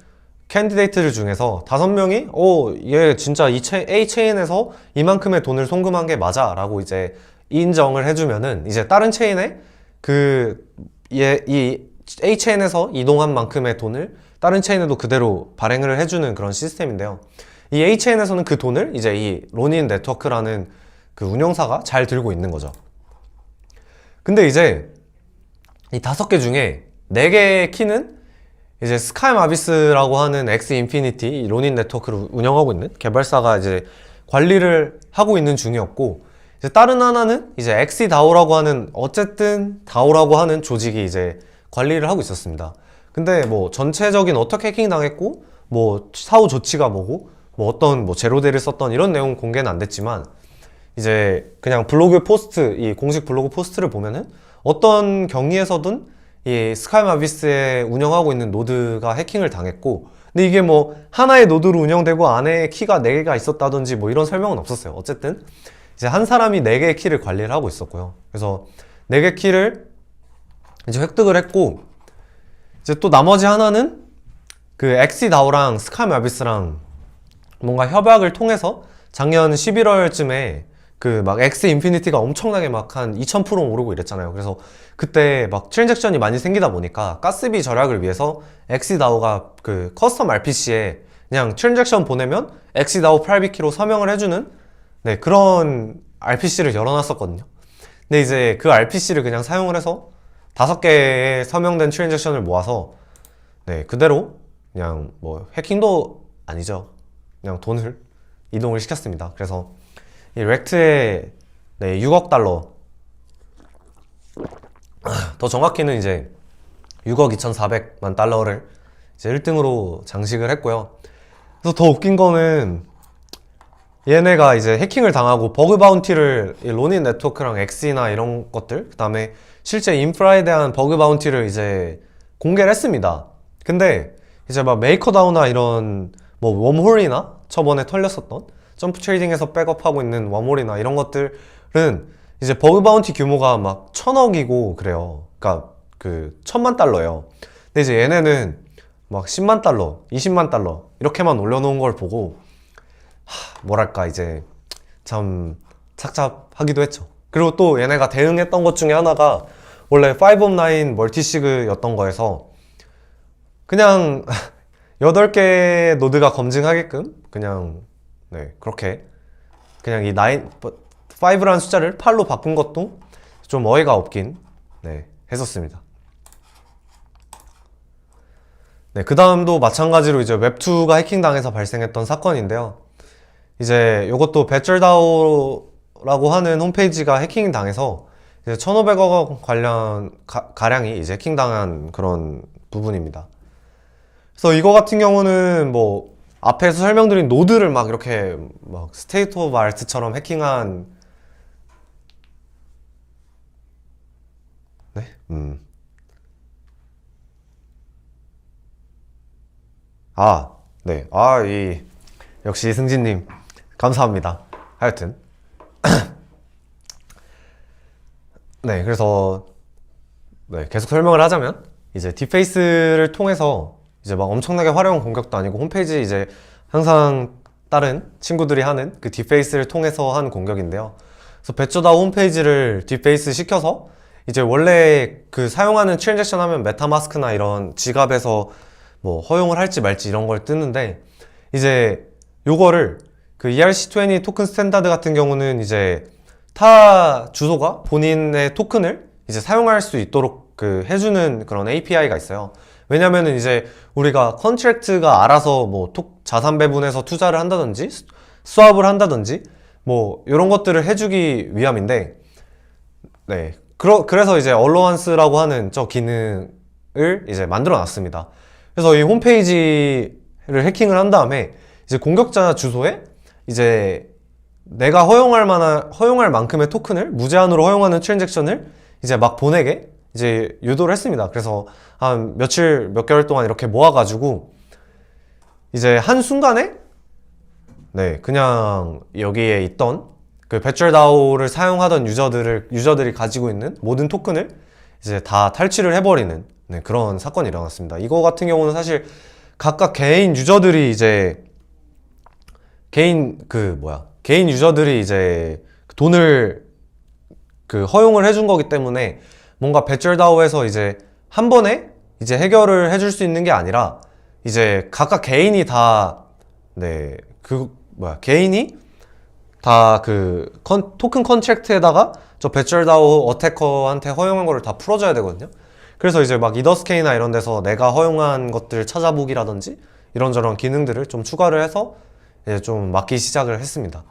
캔디데이트들 중에서 5명이 얘 진짜 A 체인에서 이만큼의 돈을 송금한 게 맞아 라고 이제 인정을 해주면은 이제 다른 체인에 이 A 체인에서 이동한 만큼의 돈을 다른 체인에도 그대로 발행을 해주는 그런 시스템인데요. 이 A 체인에서는 그 돈을 이제 이 로닌 네트워크라는 그 운영사가 잘 들고 있는 거죠. 근데 이제 이 5개 중에 4개의 키는 이제 스카이 마비스라고 하는 엑스 인피니티 로닌 네트워크를 운영하고 있는 개발사가 이제 관리를 하고 있는 중이었고, 이제 다른 하나는 이제 엑시다오라고 하는, 어쨌든 다오라고 하는 조직이 이제 관리를 하고 있었습니다. 근데 뭐 전체적인 어떻게 해킹 당했고 뭐 사후 조치가 뭐고 뭐 어떤 뭐 제로데이를 썼던 이런 내용 공개는 안 됐지만, 이제 그냥 블로그 포스트, 이 공식 블로그 포스트를 보면은 어떤 경위에서든 이 스카이 마비스에 운영하고 있는 노드가 해킹을 당했고, 근데 이게 뭐 하나의 노드로 운영되고 안에 키가 4개가 있었다든지 뭐 이런 설명은 없었어요. 어쨌든 이제 한 사람이 4개의 키를 관리를 하고 있었고요. 그래서 4개 키를 이제 획득을 했고, 이제 또 나머지 하나는 그 엑시다오랑 스카이 마비스랑 뭔가 협약을 통해서 작년 11월쯤에 그 막 엑스 인피니티가 엄청나게 막 한 2000% 오르고 이랬잖아요. 그래서 그때 막 트랜잭션이 많이 생기다 보니까 가스비 절약을 위해서 엑시다오가 그 커스텀 RPC에 그냥 트랜잭션 보내면 엑시다오 프라이빗 키로 서명을 해주는 그런 RPC를 열어놨었거든요. 근데 이제 그 RPC를 그냥 사용을 해서 5개의 서명된 트랜잭션을 모아서 그대로 그냥 뭐 해킹도 아니죠. 그냥 돈을 이동을 시켰습니다. 그래서 이 렉트에 6억 달러, 더 정확히는 이제 6억 2,400만 달러를 이제 1등으로 장식을 했고요. 그래서 더 웃긴 거는 얘네가 이제 해킹을 당하고 버그 바운티를 로닌 네트워크랑 엑시나 이런 것들, 그 다음에 실제 인프라에 대한 버그 바운티를 이제 공개를 했습니다. 근데 이제 막 메이커다우나 이런 뭐 웜홀이나 저번에 털렸었던 점프 트레이딩에서 백업하고 있는 웜홀이나 이런 것들은 이제 버그 바운티 규모가 막 1000억이고 그래요. 그러니까 그 1000만 달러예요. 근데 이제 얘네는 막 10만 달러, 20만 달러 이렇게만 올려놓은 걸 보고 뭐랄까 이제 참 착잡하기도 했죠. 그리고 또 얘네가 대응했던 것 중에 하나가 원래 5of9 멀티시그였던 거에서 그냥 8개 노드가 검증하게끔 그냥 그렇게 그냥 이 5라는 숫자를 8로 바꾼 것도 좀 어이가 없긴 했었습니다. 그 다음도 마찬가지로 이제 웹2가 해킹당해서 발생했던 사건인데요. 이제 요것도 배쩔다오라고 하는 홈페이지가 해킹 당해서 이제 1,500억 원 관련 가량이 이제 해킹 당한 그런 부분입니다. 그래서 이거 같은 경우는 뭐 앞에서 설명드린 노드를 막 이렇게 막 스테이트 오브 아트처럼 해킹한 역시 승진님 감사합니다. 하여튼 그래서 계속 설명을 하자면 이제 딥페이스를 통해서 이제 막 엄청나게 화려한 공격도 아니고 홈페이지 이제 항상 다른 친구들이 하는 그 딥페이스를 통해서 한 공격인데요. 그래서 배쩌다오 홈페이지를 딥페이스 시켜서 이제 원래 그 사용하는 트랜잭션 하면 메타마스크나 이런 지갑에서 뭐 허용을 할지 말지 이런 걸 뜨는데, 이제 요거를 그 ERC20 토큰 스탠다드 같은 경우는 이제 타 주소가 본인의 토큰을 이제 사용할 수 있도록 그 해주는 그런 API가 있어요. 왜냐면은 이제 우리가 컨트랙트가 알아서 뭐 자산 배분해서 투자를 한다든지 스왑을 한다든지 뭐 이런 것들을 해주기 위함인데, 네. 그래서 이제 얼로완스라고 하는 저 기능을 이제 만들어 놨습니다. 그래서 이 홈페이지를 해킹을 한 다음에 이제 공격자 주소에 이제 내가 허용할 만큼의 토큰을 무제한으로 허용하는 트랜잭션을 이제 막 보내게 이제 유도를 했습니다. 그래서 한 몇 개월 동안 이렇게 모아가지고 이제 한순간에 네, 그냥 여기에 있던 그 배철다오를 사용하던 유저들이 가지고 있는 모든 토큰을 이제 다 탈취를 해버리는 네, 그런 사건이 일어났습니다. 이거 같은 경우는 사실 각각 개인 유저들이 이제 개인 유저들이 이제 돈을 그 허용을 해준 거기 때문에 뭔가 배철다오에서 이제 한 번에 이제 해결을 해줄 수 있는 게 아니라 이제 각각 개인이 다 개인이 다 그 토큰 컨트랙트에다가 저 배철다오 어태커한테 허용한 거를 다 풀어줘야 되거든요. 그래서 이제 막 이더스케이나 이런 데서 내가 허용한 것들 찾아보기라든지 이런저런 기능들을 좀 추가를 해서 이제 좀 막기 시작을 했습니다.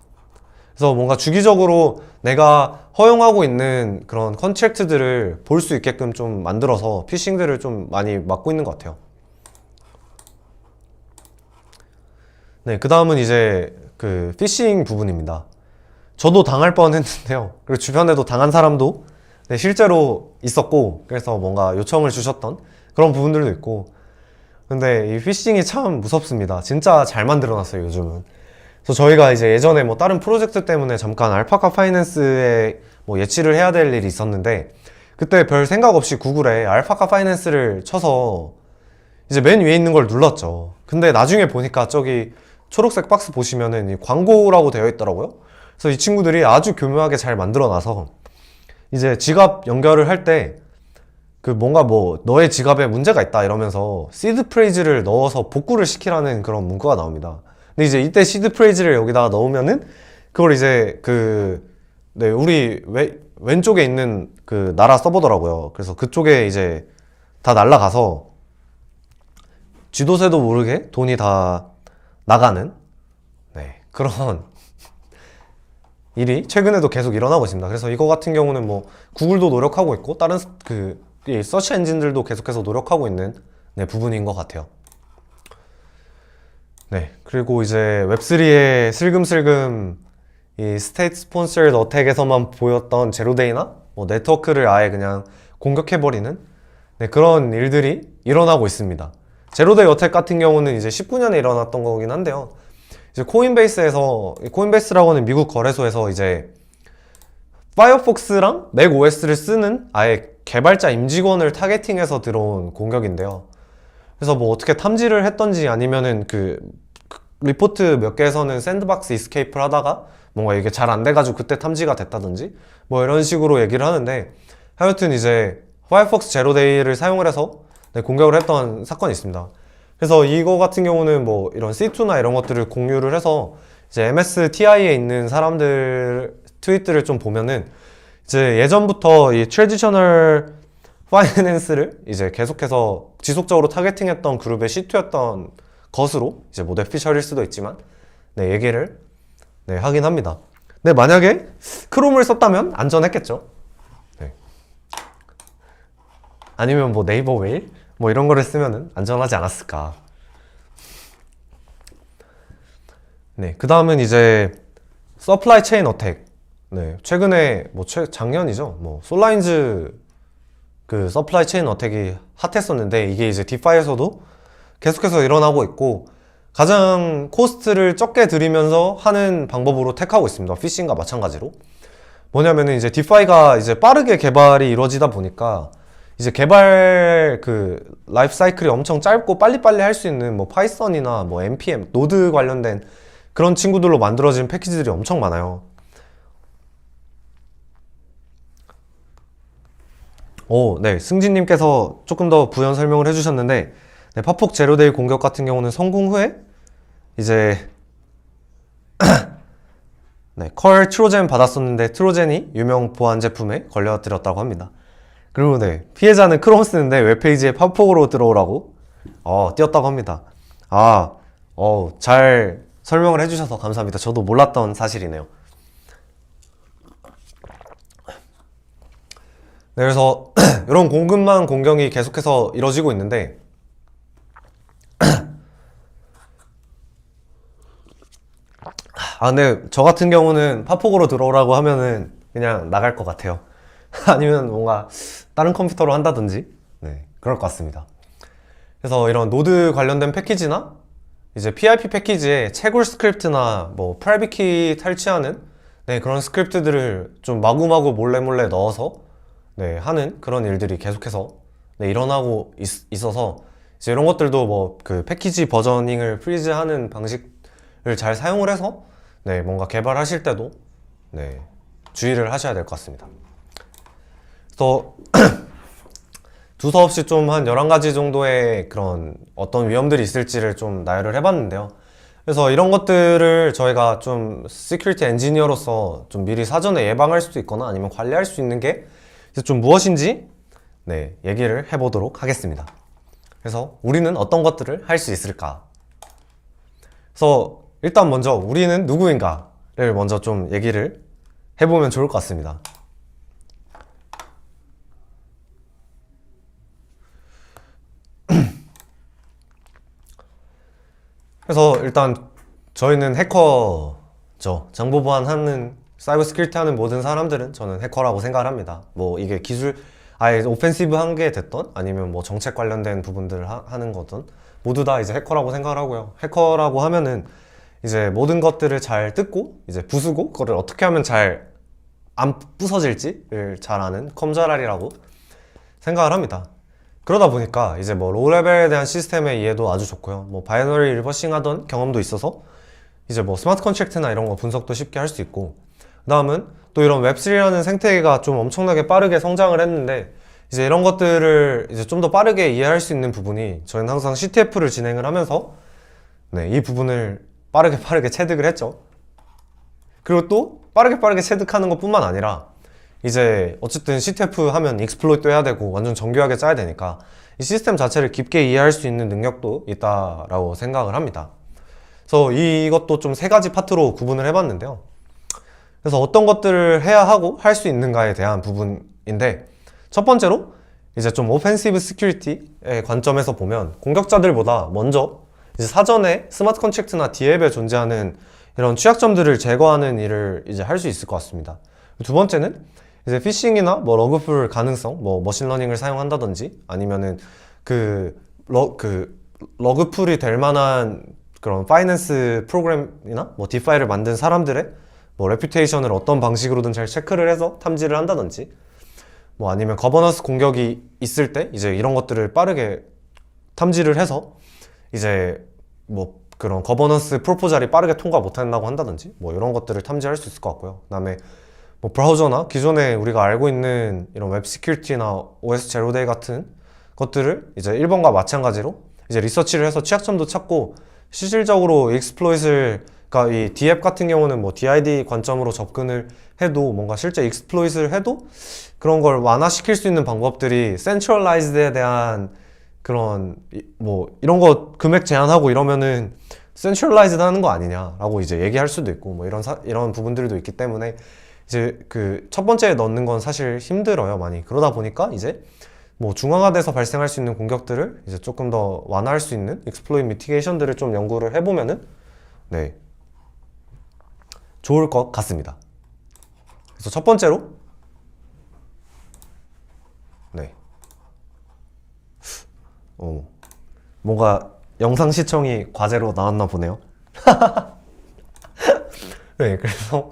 그래서 뭔가 주기적으로 내가 허용하고 있는 그런 컨트랙트들을 볼 수 있게끔 좀 만들어서 피싱들을 좀 많이 막고 있는 것 같아요. 네, 그 다음은 이제 그 피싱 부분입니다. 저도 당할 뻔 했는데요. 그리고 주변에도 당한 사람도 네, 실제로 있었고, 그래서 뭔가 요청을 주셨던 그런 부분들도 있고. 근데 이 피싱이 참 무섭습니다. 진짜 잘 만들어놨어요, 요즘은. 그래서 저희가 이제 예전에 뭐 다른 프로젝트 때문에 잠깐 알파카 파이낸스에 뭐 예치를 해야 될 일이 있었는데, 그때 별 생각 없이 구글에 알파카 파이낸스를 쳐서 이제 맨 위에 있는 걸 눌렀죠. 근데 나중에 보니까 저기 초록색 박스 보시면은 이 광고라고 되어 있더라고요. 그래서 이 친구들이 아주 교묘하게 잘 만들어놔서 이제 지갑 연결을 할 때 그 뭔가 뭐 너의 지갑에 문제가 있다 이러면서 시드 프레이즈를 넣어서 복구를 시키라는 그런 문구가 나옵니다. 근데 이제 이때 시드 프레이즈를 여기다가 넣으면은 그걸 이제 우리 왼쪽에 있는 그 나라 서버더라고요. 그래서 그쪽에 이제 다 날라가서 쥐도새도 모르게 돈이 다 나가는 그런 일이 최근에도 계속 일어나고 있습니다. 그래서 이거 같은 경우는 뭐 구글도 노력하고 있고 다른 이 서치 엔진들도 계속해서 노력하고 있는 부분인 것 같아요. 네, 그리고 이제 웹3에 슬금슬금 이 스테이트 스폰서드 어택에서만 보였던 제로데이나 뭐 네트워크를 아예 그냥 공격해버리는 그런 일들이 일어나고 있습니다. 제로데이 어택 같은 경우는 이제 19년에 일어났던 거긴 한데요. 이제 코인베이스라고 하는 미국 거래소에서 이제 파이어폭스랑 맥OS를 쓰는 아예 개발자 임직원을 타겟팅해서 들어온 공격인데요. 그래서 뭐 어떻게 탐지를 했던지 아니면은 리포트 몇 개에서는 샌드박스 이스케이프를 하다가 뭔가 이게 잘 안 돼가지고 그때 탐지가 됐다든지 뭐 이런 식으로 얘기를 하는데, 하여튼 이제 파이어폭스 제로데이를 사용을 해서 공격을 했던 사건이 있습니다. 그래서 이거 같은 경우는 뭐 이런 C2나 이런 것들을 공유를 해서 이제 MSTI에 있는 사람들 트윗들을 좀 보면은 이제 예전부터 이 트래디셔널 파이낸스를 이제 계속해서 지속적으로 타겟팅했던 그룹의 C2였던 것으로 이제 뭐 뇌피셜일 수도 있지만 얘기를 하긴 합니다. 근데 만약에 크롬을 썼다면 안전했겠죠. 아니면 뭐 네이버 웨일 뭐 이런 거를 쓰면은 안전하지 않았을까. 그 다음은 이제 서플라이 체인 어택. 최근에 작년이죠. 뭐 솔라인즈 그 서플라이 체인 어택이 핫했었는데 이게 이제 디파이에서도 계속해서 일어나고 있고, 가장 코스트를 적게 들이면서 하는 방법으로 택하고 있습니다. 피싱과 마찬가지로. 뭐냐면은 이제 디파이가 이제 빠르게 개발이 이루어지다 보니까 이제 개발 라이프 사이클이 엄청 짧고 빨리빨리 할 수 있는 뭐 파이썬이나 뭐 npm, 노드 관련된 그런 친구들로 만들어진 패키지들이 엄청 많아요. 승진님께서 조금 더 부연 설명을 해주셨는데, 파폭 제로데이 공격 같은 경우는 성공 후에 이제 컬 트로젠 받았었는데 트로젠이 유명 보안 제품에 걸려들었다고 합니다. 그리고 네, 피해자는 크롬 쓰는데 웹페이지에 팝폭으로 들어오라고 띄었다고 합니다. 잘 설명을 해주셔서 감사합니다. 저도 몰랐던 사실이네요. 네, 그래서 이런 공급망 공격이 계속해서 이뤄지고 있는데 근데 저 같은 경우는 팝폭으로 들어오라고 하면은 그냥 나갈 것 같아요. 아니면 뭔가 다른 컴퓨터로 한다든지 네, 그럴 것 같습니다. 그래서 이런 노드 관련된 패키지나 이제 PIP 패키지에 채굴 스크립트나 뭐 프라이빗 키 탈취하는 네, 그런 스크립트들을 좀 마구마구 몰래 넣어서 네, 하는 그런 일들이 계속해서 네, 일어나고 있어서 이제 이런 것들도 뭐 그 패키지 버저닝을 프리즈하는 방식을 잘 사용을 해서 네, 뭔가 개발하실 때도 네, 주의를 하셔야 될 것 같습니다. 그래서 두서없이 좀 한 11가지 정도의 그런 어떤 위험들이 있을지를 좀 나열을 해봤는데요. 그래서 이런 것들을 저희가 좀 시큐리티 엔지니어로서 좀 미리 사전에 예방할 수도 있거나 아니면 관리할 수 있는 게 좀 무엇인지 네, 얘기를 해보도록 하겠습니다. 그래서 우리는 어떤 것들을 할 수 있을까? 그래서 일단 먼저 우리는 누구인가를 먼저 좀 얘기를 해보면 좋을 것 같습니다. 그래서 일단 저희는 해커죠. 정보 보안하는 사이버 시큐리티 하는 모든 사람들은 저는 해커라고 생각을 합니다. 뭐 이게 기술 아예 오펜시브 한 게 됐던 아니면 뭐 정책 관련된 부분들을 하는 거든 모두 다 이제 해커라고 생각을 하고요. 해커라고 하면은 이제 모든 것들을 잘 뜯고 이제 부수고 그거를 어떻게 하면 잘 안 부서질지를 잘 아는 컴잘알이라고 생각을 합니다. 그러다 보니까 이제 뭐 로우 레벨에 대한 시스템의 이해도 아주 좋고요. 뭐 바이너리 리버싱 하던 경험도 있어서 이제 뭐 스마트 컨트랙트나 이런 거 분석도 쉽게 할 수 있고, 그 다음은 또 이런 웹3라는 생태계가 좀 엄청나게 빠르게 성장을 했는데 이제 이런 것들을 이제 좀 더 빠르게 이해할 수 있는 부분이 저희는 항상 CTF를 진행을 하면서 네, 이 부분을 빠르게 체득을 했죠. 그리고 또 빠르게 체득하는 것 뿐만 아니라 이제 어쨌든 CTF 하면 익스플로이트도 해야 되고 완전 정교하게 짜야 되니까 이 시스템 자체를 깊게 이해할 수 있는 능력도 있다라고 생각을 합니다. 그래서 이것도 좀 3가지 파트로 구분을 해봤는데요. 그래서 어떤 것들을 해야 하고 할 수 있는가에 대한 부분인데, 첫 번째로 이제 좀 오펜시브 시큐리티의 관점에서 보면 공격자들보다 먼저 이제 사전에 스마트 컨트랙트나 D앱에 존재하는 이런 취약점들을 제거하는 일을 이제 할 수 있을 것 같습니다. 두 번째는 이제 피싱이나 뭐 러그풀 가능성, 뭐 머신러닝을 사용한다든지 아니면은 러그풀이 될 만한 그런 파이낸스 프로그램이나 뭐 디파이를 만든 사람들의 뭐 레퓨테이션을 어떤 방식으로든 잘 체크를 해서 탐지를 한다든지, 뭐 아니면 거버넌스 공격이 있을 때 이제 이런 것들을 빠르게 탐지를 해서 이제 뭐 그런 거버넌스 프로포잘이 빠르게 통과 못한다고 한다든지 뭐 이런 것들을 탐지할 수 있을 것 같고요. 그 다음에 뭐 브라우저나 기존에 우리가 알고 있는 이런 웹 시큐리티나 OS 제로데이 같은 것들을 이제 1번과 마찬가지로 이제 리서치를 해서 취약점도 찾고 실질적으로 익스플로잇을, 그러니까 이 D앱 같은 경우는 뭐 DID 관점으로 접근을 해도 뭔가 실제 익스플로잇을 해도 그런 걸 완화시킬 수 있는 방법들이 센트럴라이즈드에 대한 그런 뭐 이런 거 금액 제한하고 이러면은 센트럴라이즈드 하는 거 아니냐라고 이제 얘기할 수도 있고 뭐 이런 부분들도 있기 때문에 이제 그 첫 번째에 넣는 건 사실 힘들어요, 많이. 그러다 보니까 이제 뭐 중앙화돼서 발생할 수 있는 공격들을 이제 조금 더 완화할 수 있는 익스플로잇 미티게이션들을 좀 연구를 해보면은 네, 좋을 것 같습니다. 그래서 첫 번째로 네, 뭔가 영상 시청이 과제로 나왔나 보네요. 네, 그래서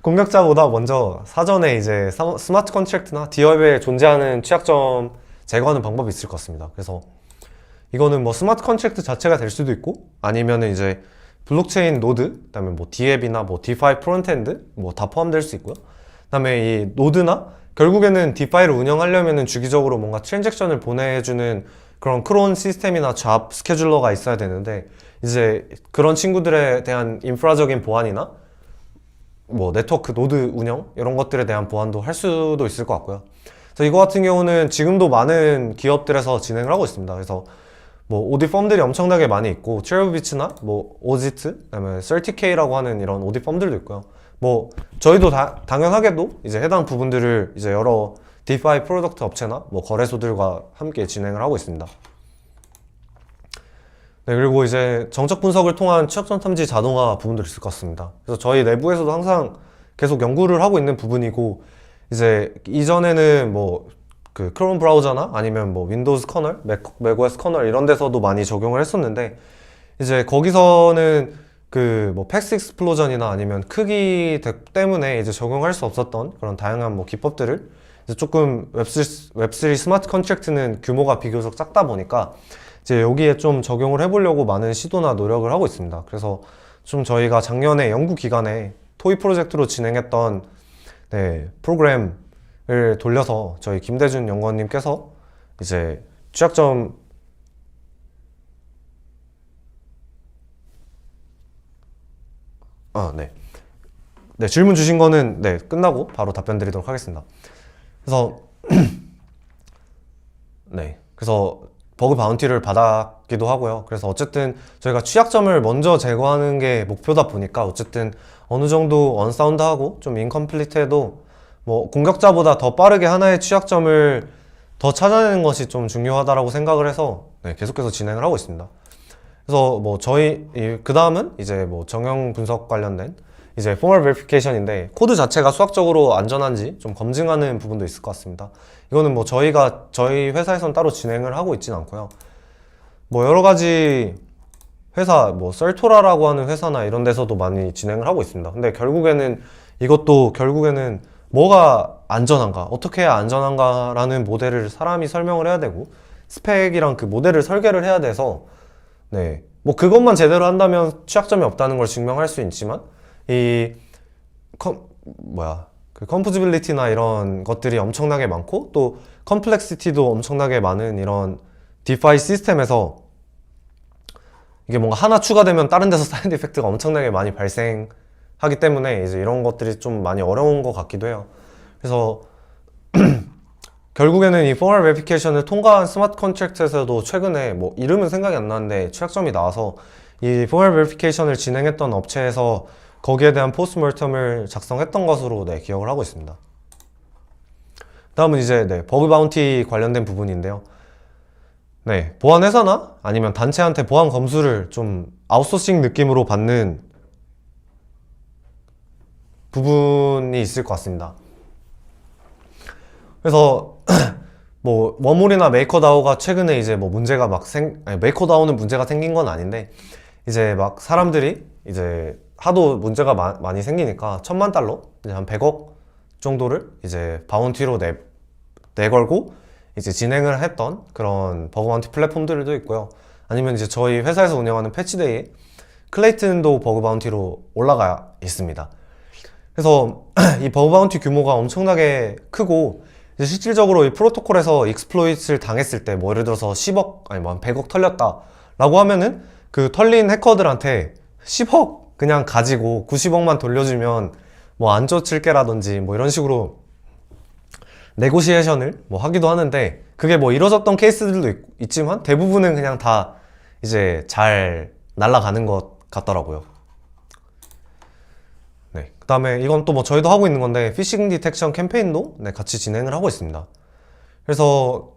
공격자보다 먼저 사전에 이제 스마트 컨트랙트나 D웹에 존재하는 취약점 제거하는 방법이 있을 것 같습니다. 그래서 이거는 뭐 스마트 컨트랙트 자체가 될 수도 있고 아니면은 이제 블록체인 노드, 그다음에 뭐 D앱이나 뭐 디파이 프론트엔드 뭐 다 포함될 수 있고요. 그다음에 이 노드나 결국에는 디파이를 운영하려면은 주기적으로 뭔가 트랜잭션을 보내주는 그런 크론 시스템이나 잡 스케줄러가 있어야 되는데 이제 그런 친구들에 대한 인프라적인 보안이나 뭐 네트워크 노드 운영 이런 것들에 대한 보안도 할 수도 있을 것 같고요. 그래서 이거 같은 경우는 지금도 많은 기업들에서 진행을 하고 있습니다. 그래서 뭐 오디 펌들이 엄청나게 많이 있고 트레블비츠나 뭐 오지트, 그다음에 CertiK라고 하는 이런 오디 펌들도 있고요. 뭐 저희도 당연하게도 이제 해당 부분들을 이제 여러 디파이 프로덕트 업체나 뭐 거래소들과 함께 진행을 하고 있습니다. 네, 그리고 이제 정적 분석을 통한 취약점 탐지 자동화 부분들이 있을 것 같습니다. 그래서 저희 내부에서도 항상 계속 연구를 하고 있는 부분이고, 이제 이전에는 뭐 그 크롬 브라우저나 아니면 뭐 윈도우즈 커널, 맥OS 커널 이런 데서도 많이 적용을 했었는데, 이제 거기서는 그 뭐 팩스 익스플로전이나 아니면 크기 때문에 이제 적용할 수 없었던 그런 다양한 뭐 기법들을 이제 조금 웹3 스마트 컨트랙트는 규모가 비교적 작다 보니까 이제 여기에 좀 적용을 해보려고 많은 시도나 노력을 하고 있습니다. 그래서 좀 저희가 작년에 연구 기간에 토이 프로젝트로 진행했던 프로그램을 돌려서 저희 김대준 연구원님께서 이제 취약점 질문 주신 거는 끝나고 바로 답변 드리도록 하겠습니다. 그래서 그래서 버그 바운티를 받았기도 하고요. 그래서 어쨌든 저희가 취약점을 먼저 제거하는 게 목표다 보니까 어쨌든 어느 정도 언사운드하고 좀 인컴플리트해도 뭐 공격자보다 더 빠르게 하나의 취약점을 더 찾아내는 것이 좀 중요하다라고 생각을 해서 계속해서 진행을 하고 있습니다. 그래서 뭐 저희 그 다음은 이제 뭐 정형 분석 관련된 이제 포멀 베리피케이션인데, 코드 자체가 수학적으로 안전한지 좀 검증하는 부분도 있을 것 같습니다. 이거는 뭐 저희 회사에선 따로 진행을 하고 있진 않고요. 뭐 여러 가지 회사, 뭐 썰토라라고 하는 회사나 이런 데서도 많이 진행을 하고 있습니다. 근데 결국에는 이것도 뭐가 안전한가, 어떻게 해야 안전한가라는 모델을 사람이 설명을 해야 되고, 스펙이랑 그 모델을 설계를 해야 돼서 뭐 그것만 제대로 한다면 취약점이 없다는 걸 증명할 수 있지만, 그 컴포지빌리티나 이런 것들이 엄청나게 많고 또 컴플렉시티도 엄청나게 많은 이런 디파이 시스템에서 이게 뭔가 하나 추가되면 다른 데서 사이드 이펙트가 엄청나게 많이 발생하기 때문에 이제 이런 것들이 좀 많이 어려운 것 같기도 해요. 그래서 결국에는 이 포멀 베리피케이션을 통과한 스마트 컨트랙트에서도 최근에 뭐 이름은 생각이 안 나는데 취약점이 나와서 이 포멀 베리피케이션을 진행했던 업체에서 거기에 대한 포스트모르텀을 작성했던 것으로 기억을 하고 있습니다. 다음은 이제 버그 바운티 관련된 부분인데요. 보안 회사나 아니면 단체한테 보안 검수를 좀 아웃소싱 느낌으로 받는 부분이 있을 것 같습니다. 그래서 뭐 워몰이나 메이커다오가 최근에 이제 뭐 문제가 메이커다오는 문제가 생긴 건 아닌데, 이제 막 사람들이 이제 하도 문제가 많이 생기니까 $10,000,000, 이제 한 100억 정도를 이제 바운티로 내걸고 이제 진행을 했던 그런 버그 바운티 플랫폼들도 있고요. 아니면 이제 저희 회사에서 운영하는 패치데이에 클레이튼도 버그 바운티로 올라가 있습니다. 그래서 이 버그 바운티 규모가 엄청나게 크고, 이제 실질적으로 이 프로토콜에서 익스플로이트를 당했을 때 뭐 예를 들어서 10억 아니 뭐 100억 털렸다 라고 하면은 그 털린 해커들한테 10억 그냥 가지고 90억만 돌려주면 뭐 안 쫓을게라든지 뭐 이런 식으로 네고시에이션을 뭐 하기도 하는데, 그게 뭐 이뤄졌던 케이스들도 있지만 대부분은 그냥 다 이제 잘 날아가는 것 같더라고요. 그 다음에 이건 또 뭐 저희도 하고 있는 건데, 피싱 디텍션 캠페인도 같이 진행을 하고 있습니다. 그래서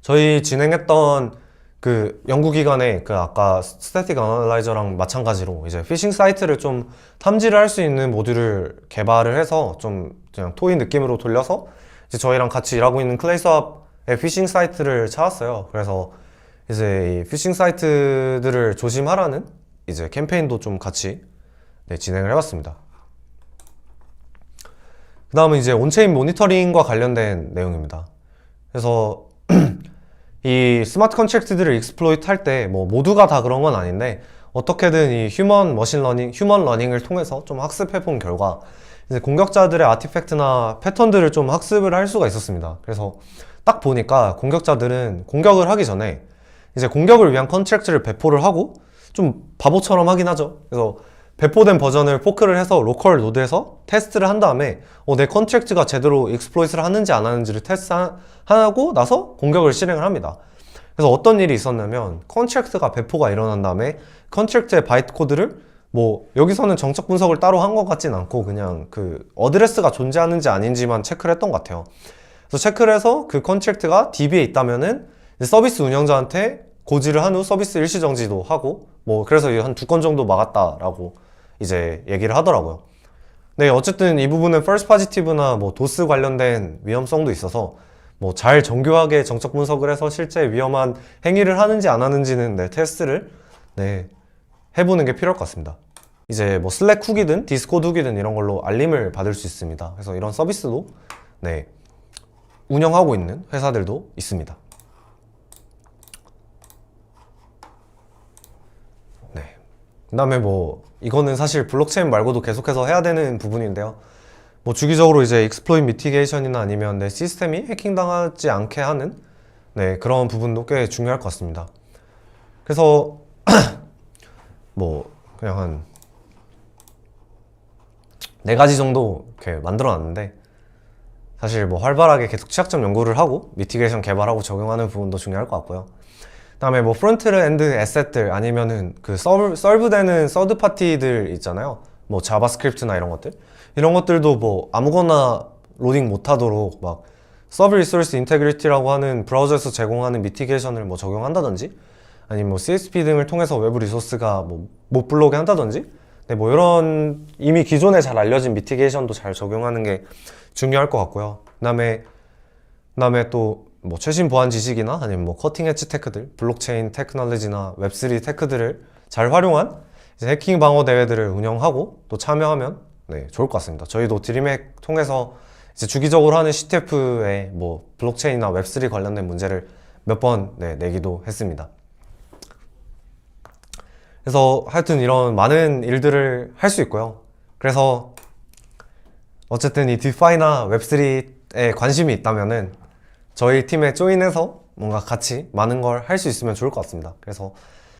저희 진행했던 그 연구기관에 그 아까 스태틱 어널라이저랑 마찬가지로 이제 피싱 사이트를 좀 탐지를 할 수 있는 모듈을 개발을 해서 좀 그냥 토이 느낌으로 돌려서 이제 저희랑 같이 일하고 있는 클레이스업의 피싱 사이트를 찾았어요. 그래서 이제 이 피싱 사이트들을 조심하라는 이제 캠페인도 좀 같이 진행을 해봤습니다. 그 다음은 이제 온체인 모니터링과 관련된 내용입니다. 그래서 이 스마트 컨트랙트들을 익스플로이트 할 때 뭐 모두가 다 그런 건 아닌데, 어떻게든 이 휴먼 러닝을 통해서 좀 학습해 본 결과 이제 공격자들의 아티팩트나 패턴들을 좀 학습을 할 수가 있었습니다. 그래서 딱 보니까 공격자들은 공격을 하기 전에 이제 공격을 위한 컨트랙트를 배포를 하고 좀 바보처럼 하긴 하죠. 그래서 배포된 버전을 포크를 해서 로컬 노드에서 테스트를 한 다음에 내 컨트랙트가 제대로 익스플로이트를 하는지 안 하는지를 테스트하고 나서 공격을 실행을 합니다. 그래서 어떤 일이 있었냐면 컨트랙트가 배포가 일어난 다음에 컨트랙트의 바이트 코드를 뭐 여기서는 정적 분석을 따로 한 것 같진 않고 그냥 그 어드레스가 존재하는지 아닌지만 체크를 했던 것 같아요. 그래서 체크를 해서 그 컨트랙트가 DB에 있다면은 서비스 운영자한테 고지를 한 후 서비스 일시 정지도 하고 뭐 그래서 한 2건 정도 막았다라고 이제 얘기를 하더라고요. 네, 어쨌든 이 부분은 false positive나 뭐 도스 관련된 위험성도 있어서 뭐 잘 정교하게 정적 분석을 해서 실제 위험한 행위를 하는지 안 하는지는 네, 테스트를 네, 해보는 게 필요할 것 같습니다. 이제 뭐 슬랙 후기든 디스코드 후기든 이런 걸로 알림을 받을 수 있습니다. 그래서 이런 서비스도 네, 운영하고 있는 회사들도 있습니다. 네. 그 다음에 뭐 이거는 사실 블록체인 말고도 계속해서 해야 되는 부분인데요. 뭐 주기적으로 이제 익스플로잇 미티게이션이나 아니면 내 시스템이 해킹당하지 않게 하는 네, 그런 부분도 꽤 중요할 것 같습니다. 그래서 뭐 그냥 한 4가지 정도 이렇게 만들어 놨는데 사실 뭐 활발하게 계속 취약점 연구를 하고 미티게이션 개발하고 적용하는 부분도 중요할 것 같고요. 그다음에 뭐 프론트엔드 에셋들 아니면은 그 서브되는 서드 파티들 있잖아요. 뭐 자바스크립트나 이런 것들도 뭐 아무거나 로딩 못하도록 막 서브 리소스 인테그리티라고 하는 브라우저에서 제공하는 미티게이션을 뭐 적용한다든지 아니면 뭐 CSP 등을 통해서 외부 리소스가 뭐 못 불러오게 한다든지 네, 뭐 이런 이미 기존에 잘 알려진 미티게이션도 잘 적용하는 게 중요할 것 같고요. 그다음에 또 뭐 최신 보안 지식이나 아니면 뭐 커팅 엣지 테크들, 블록체인 테크놀로지나 웹3 테크들을 잘 활용한 이제 해킹 방어 대회들을 운영하고 또 참여하면 네, 좋을 것 같습니다. 저희도 드림핵 통해서 이제 주기적으로 하는 CTF에 뭐 블록체인이나 웹3 관련된 문제를 몇 번 네, 내기도 했습니다. 그래서 하여튼 이런 많은 일들을 할 수 있고요. 그래서 어쨌든 이 디파이나 웹3에 관심이 있다면은 저희 팀에 조인해서 뭔가 같이 많은 걸 할 수 있으면 좋을 것 같습니다. 그래서